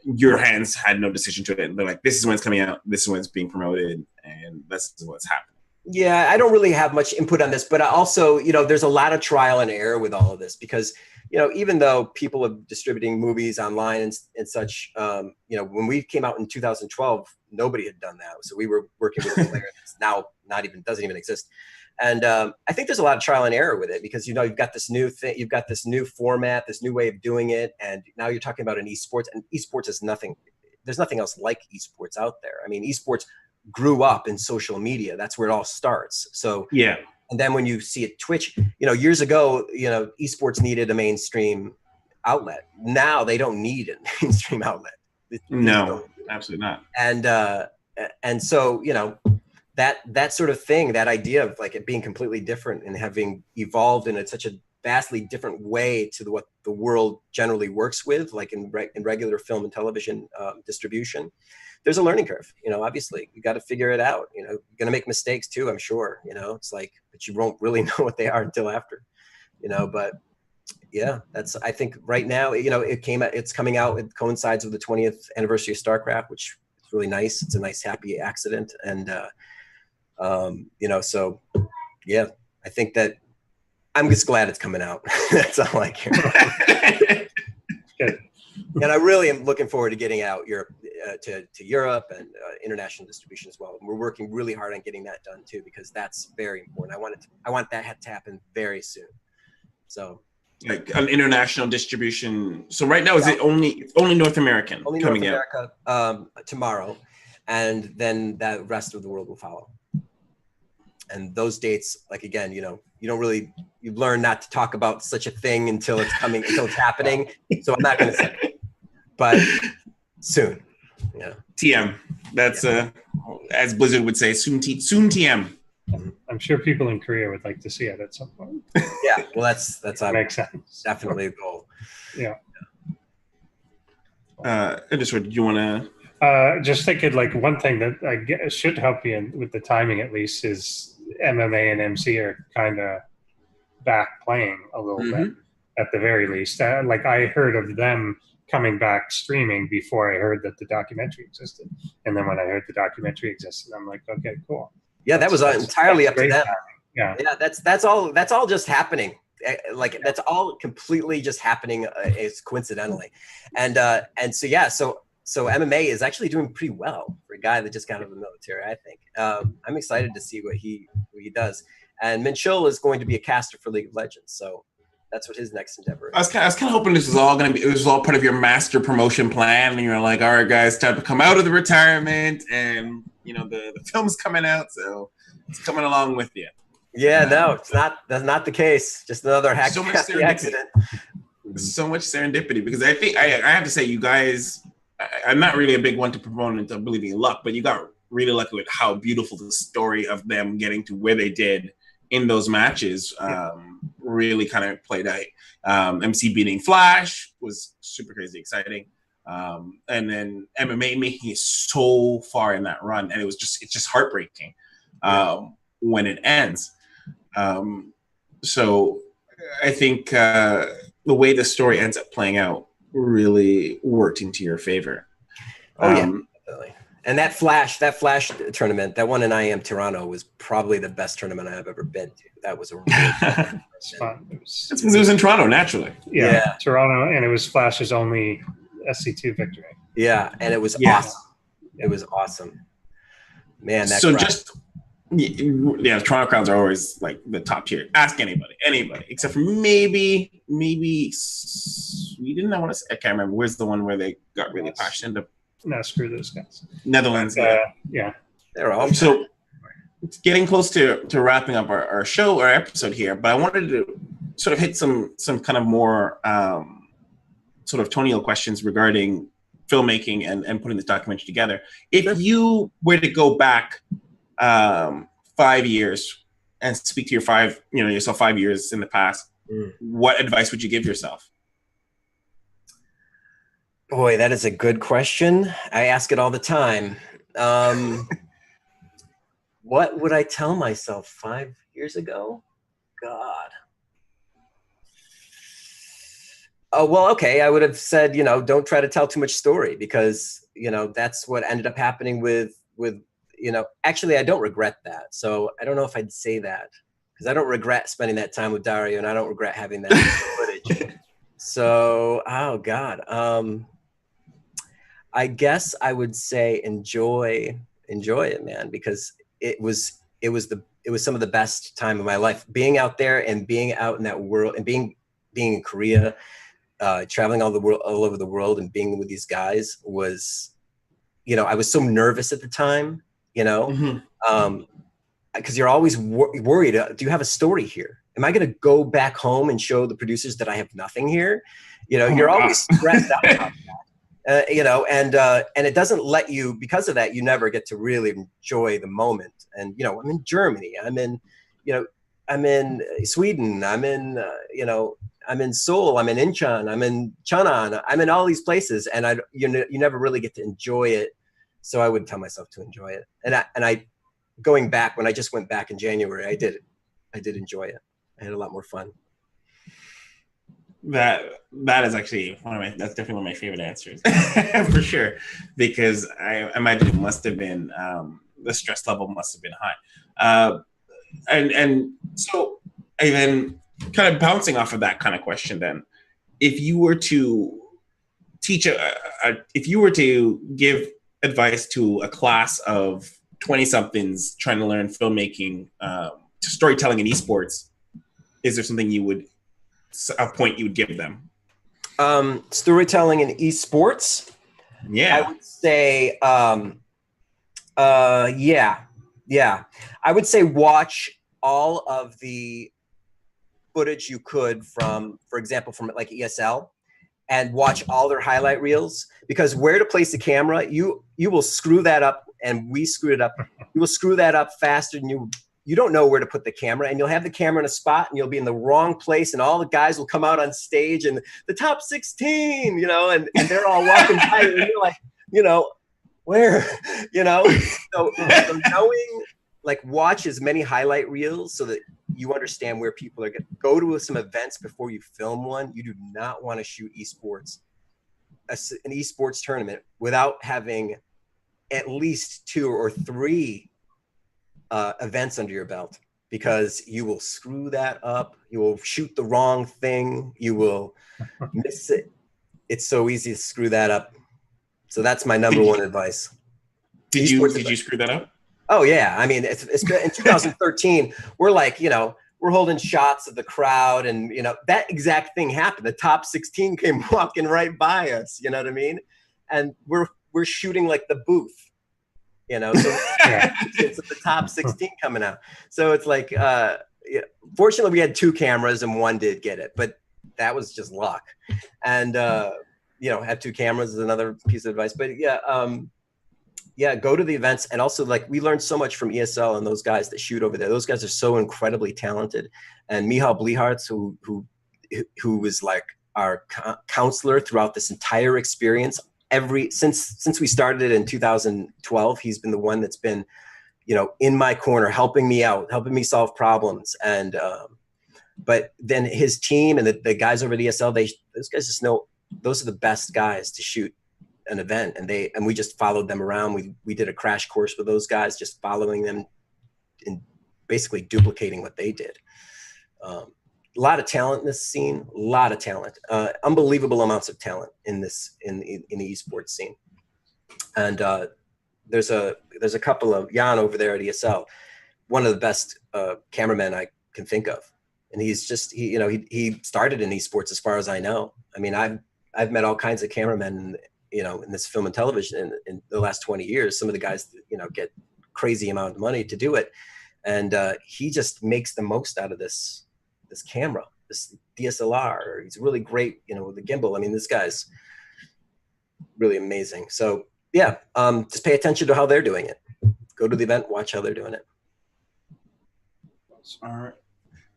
your hands had no decision to it, and they're like, this is when it's coming out, this is when it's being promoted, and this is what's happening? Yeah, I don't really have much input on this, but I also, you know, there's a lot of trial and error with all of this, because, you know, even though people are distributing movies online and such, you know, when we came out in 2012, nobody had done that. So we were working with a player that's now doesn't even exist. And I think there's a lot of trial and error with it, because, you know, you've got this new thing, you've got this new format, this new way of doing it. And now you're talking about an esports, and esports is there's nothing else like esports out there. I mean, esports grew up in social media. That's where it all starts. So, yeah. And then when you see it Twitch, you know, years ago, you know, esports needed a mainstream outlet. Now they don't need a mainstream outlet. No, absolutely not. And so, you know, that sort of thing, that idea of like it being completely different and having evolved in such a vastly different way to what the world generally works with, like in regular film and television distribution, there's a learning curve. You know, obviously you got to figure it out. You know, you're going to make mistakes too, I'm sure. You know, it's like, but you won't really know what they are until after. You know, but yeah, I think right now, you know, it's coming out. It coincides with the 20th anniversary of Starcraft, which is really nice. It's a nice, happy accident, and you know, so yeah, I think that I'm just glad it's coming out. That's all I care. Good. And I really am looking forward to getting out Europe to Europe and international distribution as well. And we're working really hard on getting that done too, because that's very important. I want that to happen very soon. So like an international distribution. So right now, is it only North American only coming North out? America tomorrow, and then the rest of the world will follow. And those dates, like, again, you learn not to talk about such a thing until it's happening. So I'm not going to say it, but soon. Yeah. TM. That's as Blizzard would say, soon TM. I'm sure people in Korea would like to see it at some point. Yeah. Well, that's makes sense. Definitely a goal. Yeah. Did you want to? Just thinking, like, one thing that I guess should help you with the timing, at least, is MMA and MC are kind of back playing a little bit, at the very least. Like, I heard of them coming back streaming before I heard that the documentary existed, and then when I heard the documentary existed, I'm like, okay, cool. Yeah, that was entirely up to them. Yeah, that's all just happening. Like, that's all completely just happening is coincidentally, and so yeah, so MMA is actually doing pretty well for a guy that just got out of the military, I think. I'm excited to see what he does. And Minchul is going to be a caster for League of Legends, so that's what his next endeavor is. I was kind of hoping this was all part of your master promotion plan, and you're like, all right, guys, time to come out of the retirement, and the film's coming out, so it's coming along with you. Yeah, no, that's not the case. Just another happy accident. So much serendipity, because I think I have to say, you guys. I'm not really a big one to proponent of believing in luck, but you got really lucky with how beautiful the story of them getting to where they did in those matches really kind of played out. MC beating Flash was super crazy exciting. And then MMA making it so far in that run, and it's just heartbreaking when it ends. So I think the way the story ends up playing out really worked into your favor. Oh yeah, definitely. And that Flash tournament, that one in IM Toronto, was probably the best tournament I've ever been to. That was a really fun. It was in Toronto, naturally. Yeah, Toronto, and it was Flash's only SC2 victory. Yeah, and it was awesome. It was awesome. Man, that Toronto crowds are always like the top tier. Ask anybody, except for maybe Sweden. I can't remember. Where's the one where they got really passionate? No, screw those guys. Netherlands. Yeah, they're all so. It's getting close to wrapping up our episode here, but I wanted to sort of hit some kind of more sort of Tonial questions regarding filmmaking and putting this documentary together. If you were to go back 5 years and speak to yourself 5 years in the past, what advice would you give yourself? Boy, that is a good question. I ask it all the time. What would I tell myself 5 years ago? God. Oh, well, okay. I would have said, don't try to tell too much story, because, that's what ended up happening with, actually, I don't regret that. So I don't know if I'd say that, because I don't regret spending that time with Dario, and I don't regret having that footage. So, oh God. I guess I would say enjoy it, man, because it was some of the best time of my life, being out there and being out in that world, and being in Korea, traveling all over the world and being with these guys was, I was so nervous at the time, because you're always worried. Do you have a story here? Am I going to go back home and show the producers that I have nothing here? You're always stressed out about that. And it doesn't let you, because of that, you never get to really enjoy the moment. And, I'm in Germany, I'm in Sweden, I'm in Seoul, I'm in Incheon, I'm in Cheonan, I'm in all these places, and you never really get to enjoy it. So I would tell myself to enjoy it. And I going back, when I just went back in January, I did enjoy it. I had a lot more fun. That is actually that's definitely one of my favorite answers for sure, because I imagine it must have been the stress level must have been high, and so then kind of bouncing off of that kind of question, then if you were to teach if you were to give advice to a class of 20-somethings trying to learn filmmaking, storytelling in esports, is there something a point you would give them? Storytelling in esports? Yeah. I would say, yeah. I would say watch all of the footage you could from, for example, from like ESL, and watch all their highlight reels, because where to place the camera, you will screw that up, and we screwed it up. You will screw that up faster than you don't know where to put the camera, and you'll have the camera in a spot and you'll be in the wrong place, and all the guys will come out on stage and the top 16, you know, and they're all walking by and you're like, you know, where, you know, so knowing, like, watch as many highlight reels so that you understand where people are going to go to some events before you film one. You do not want to shoot esports, an esports tournament, without having at least 2 or 3 events under your belt, because you will screw that up. You will shoot the wrong thing. You will miss it. It's so easy to screw that up. So that's my number one advice. Did you screw that up? Oh yeah. I mean, it's in 2013, we're like, you know, we're holding shots of the crowd, and, you know, that exact thing happened. The top 16 came walking right by us, you know what I mean? And we're shooting like the booth, you know, so it's the top 16 coming out. So it's like, fortunately we had 2 cameras and one did get it, but that was just luck. And, you know, have 2 cameras is another piece of advice. But yeah, go to the events. And also, like, we learned so much from ESL and those guys that shoot over there. Those guys are so incredibly talented. And Michal Blihartz, who was like our counselor throughout this entire experience, since we started it in 2012, he's been the one that's been, you know, in my corner, helping me out, helping me solve problems. And but then his team and the guys over at ESL, those guys just know those are the best guys to shoot an event, and we just followed them around. We did a crash course with those guys, just following them and basically duplicating what they did. A lot of talent in this scene, a lot of talent, unbelievable amounts of talent in the esports scene. And there's a couple of Jan over there at ESL, one of the best cameramen I can think of. And he's just, he started in esports as far as I know. I mean, I've met all kinds of cameramen, you know, in this film and television in the last 20 years. Some of the guys, you know, get crazy amount of money to do it. And he just makes the most out of this camera, this DSLR. He's really great, you know, with the gimbal. I mean, this guy's really amazing. So yeah, just pay attention to how they're doing it. Go to the event, watch how they're doing it. All right.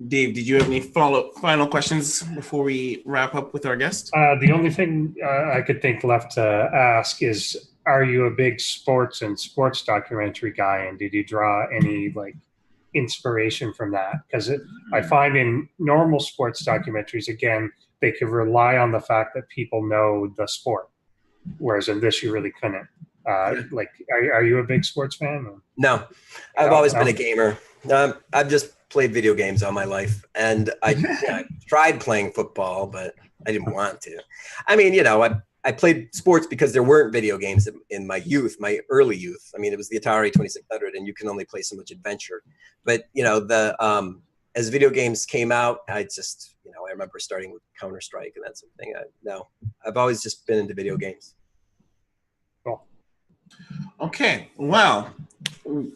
Dave, did you have any final questions before we wrap up with our guest? The only thing I could think left to ask is, are you a big sports documentary guy, and did you draw any like inspiration from that? Because I find in normal sports documentaries, again, they could rely on the fact that people know the sport, whereas in this you really couldn't. Like, are you a big sports fan? Or? No, I've always been a gamer. I've just played video games all my life, and I tried playing football, but I didn't want to. I mean, you know, I played sports because there weren't video games in my youth, my early youth. I mean, it was the Atari 2600, and you can only play so much adventure. But, you know, as video games came out, I just, you know, I remember starting with Counter-Strike and that sort of thing. I've always just been into video games. Cool. Okay, well,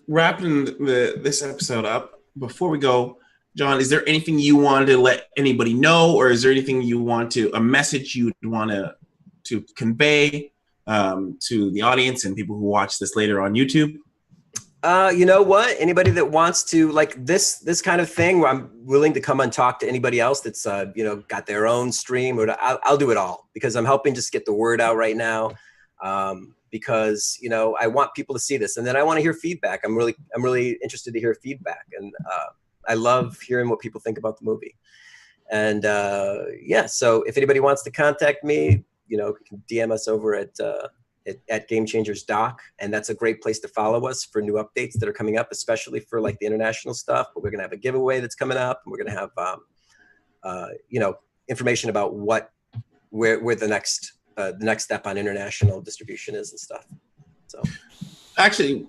wrapping this episode up, before we go, John, is there anything you wanted to let anybody know, or is there anything you want a message you'd want to convey to the audience and people who watch this later on YouTube? You know what? Anybody that wants to, like, this kind of thing, where I'm willing to come and talk to anybody else that's you know, got their own stream, or I'll do it all, because I'm helping just get the word out right now. Because, you know, I want people to see this, and then I want to hear feedback. I'm really interested to hear feedback, and I love hearing what people think about the movie. And yeah, so if anybody wants to contact me, you know, you can DM us over at Gamechangers Doc, and that's a great place to follow us for new updates that are coming up, especially for like the international stuff. But we're gonna have a giveaway that's coming up, and we're gonna have you know, information about where the next the next step on international distribution is and stuff. So, actually,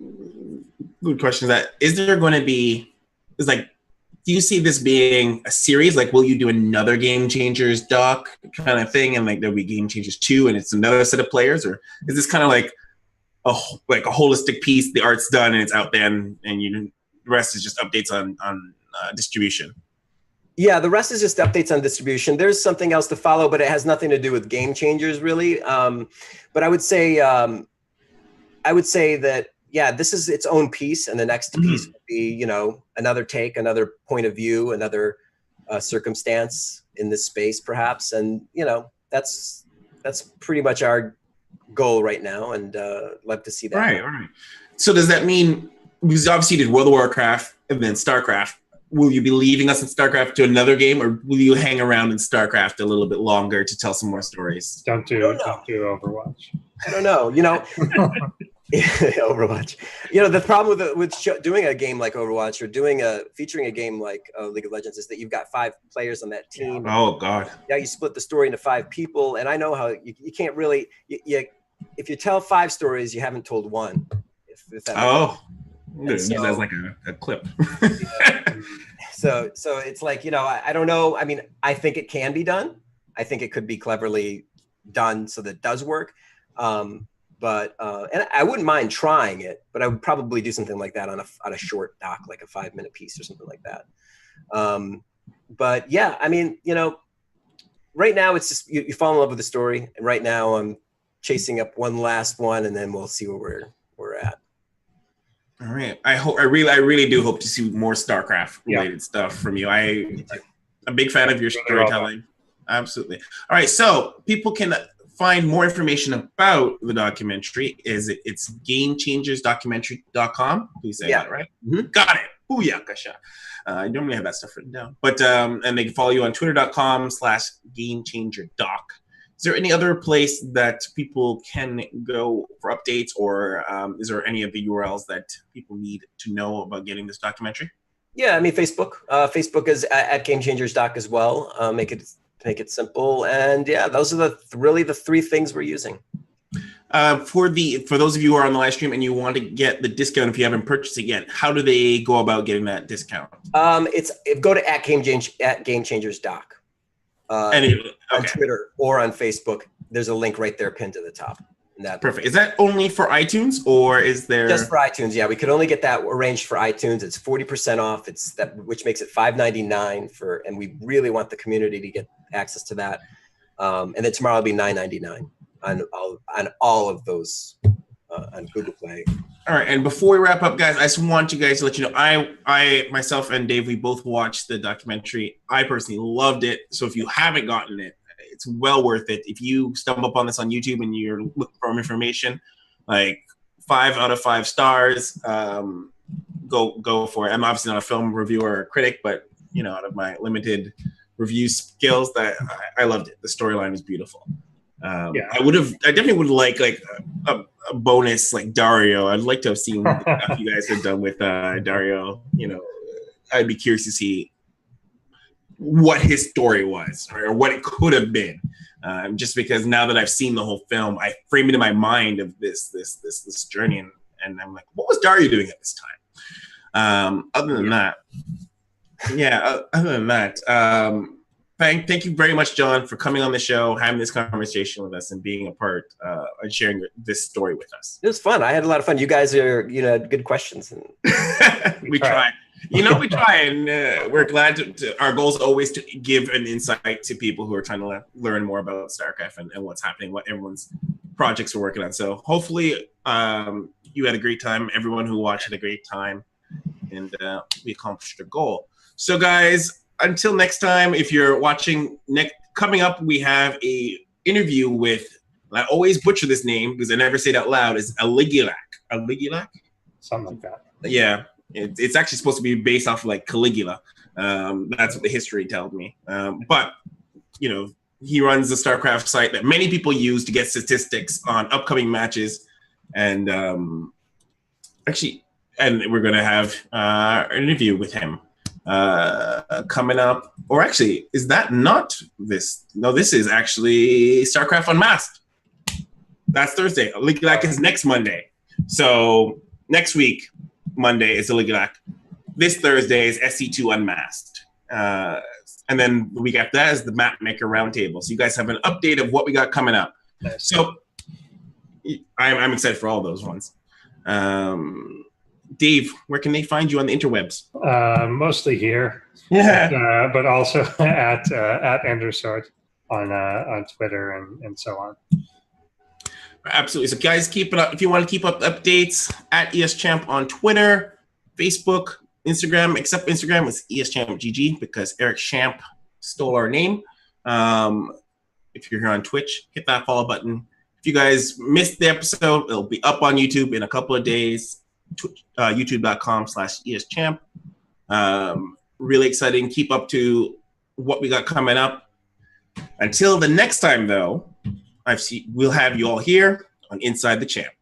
good question. Is there going to be? Is like, do you see this being a series? Like, will you do another Gamechangers doc kind of thing, and like there'll be Gamechangers 2, and it's another set of players, or is this kind of like a holistic piece? The art's done and it's out there, and the rest is just updates on distribution. Yeah, the rest is just updates on distribution. There's something else to follow, but it has nothing to do with Gamechangers really. But I would say that, yeah, this is its own piece, and the next piece would be, another take, another point of view, another circumstance in this space, perhaps. And that's pretty much our goal right now, and love to see that. Right. So does that mean, because obviously you did World of Warcraft and then Starcraft, will you be leaving us in Starcraft to another game, or will you hang around in Starcraft a little bit longer to tell some more stories? Don't do Overwatch. I don't know. Overwatch. The problem with doing a game like Overwatch, or featuring a game like League of Legends, is that you've got 5 players on that team. Oh God. Yeah, you split the story into 5 people, and I know how you can't really. If you tell 5 stories, you haven't told one. If that use that as like a clip. So it's like, I don't know. I mean, I think it can be done. I think it could be cleverly done so that it does work. But and I wouldn't mind trying it, but I would probably do something like that on a short doc, like a 5-minute piece or something like that. But yeah, I mean, right now it's just you fall in love with the story. And right now I'm chasing up one last one, and then we'll see where we're at. All right. I really do hope to see more Starcraft related stuff from you. I'm a big fan of your storytelling. Absolutely. All right. So people can find more information about the documentary. It's GameChangersDocumentary.com. Please say that right. Mm-hmm. Got it. Booyah, kasha. I normally have that stuff written down. But and they can follow you on twitter.com/GameChangerDoc. Is there any other place that people can go for updates, or is there any of the URLs that people need to know about getting this documentary? Yeah, I mean, Facebook. Facebook is at GameChangersDoc as well. Make it simple, and yeah, those are really the 3 things we're using. For those of you who are on the live stream and you want to get the discount if you haven't purchased it yet, how do they go about getting that discount? Go to at GameChangersDoc. On Twitter or on Facebook. There's a link right there pinned to the top. Perfect. Is that only for iTunes, or is there just for iTunes? Yeah, we could only get that arranged for iTunes. It's 40% off. Which makes it $5.99 and we really want the community to get access to that. And then tomorrow will be $9.99 on all of those on Google Play. All right, and before we wrap up, guys, I just want you guys to let you know, I myself and Dave, we both watched the documentary. I personally loved it. So if you haven't gotten it, it's well worth it. If you stumble upon this on YouTube and you're looking for information, like 5 out of 5 stars, go for it. I'm obviously not a film reviewer or critic, but out of my limited review skills, that I loved it. The storyline was beautiful. I definitely would like a bonus like Dario. I'd like to have seen what the stuff you guys have done with Dario. I'd be curious to see what his story was, or what it could have been. Just because now that I've seen the whole film, I frame it in my mind of this journey, and I'm like, what was Dario doing at this time? Other than that, thank you very much, John, for coming on the show, having this conversation with us, and being a part and sharing this story with us. It was fun. I had a lot of fun. You guys are, good questions. And we try. We try, and we're glad our goal is always to give an insight to people who are trying to learn more about StarCraft and what's happening, what everyone's projects are working on. So hopefully you had a great time. Everyone who watched had a great time, and we accomplished our goal. So guys, until next time, if you're watching, coming up, we have a interview with, I always butcher this name because I never say it out loud, is Aligulak? Something like that. Yeah, it's actually supposed to be based off of like Caligula. That's what the history told me. But, he runs the StarCraft site that many people use to get statistics on upcoming matches. And we're going to have an interview with him. Coming up, or actually, is that not this? No, this is actually StarCraft Unmasked. That's Thursday. Ligue Lac is next Monday. So next week, Monday is the Ligue Lac. This Thursday is SC2 Unmasked. And then the week after that is the Map Maker Roundtable. So you guys have an update of what we got coming up. So I'm excited for all those ones. Dave, where can they find you on the interwebs? Mostly here, but also at Endersort on Twitter and so on. Absolutely. So guys, keep it up. If you want to keep up updates, at ESChamp on Twitter, Facebook, Instagram, except Instagram, it's ESChampGG because Eric Champ stole our name. If you're here on Twitch, hit that follow button. If you guys missed the episode, it'll be up on YouTube in a couple of days. YouTube.com/ESChamp. Really exciting. Keep up to what we got coming up. Until the next time, though, we'll have you all here on Inside the Champ.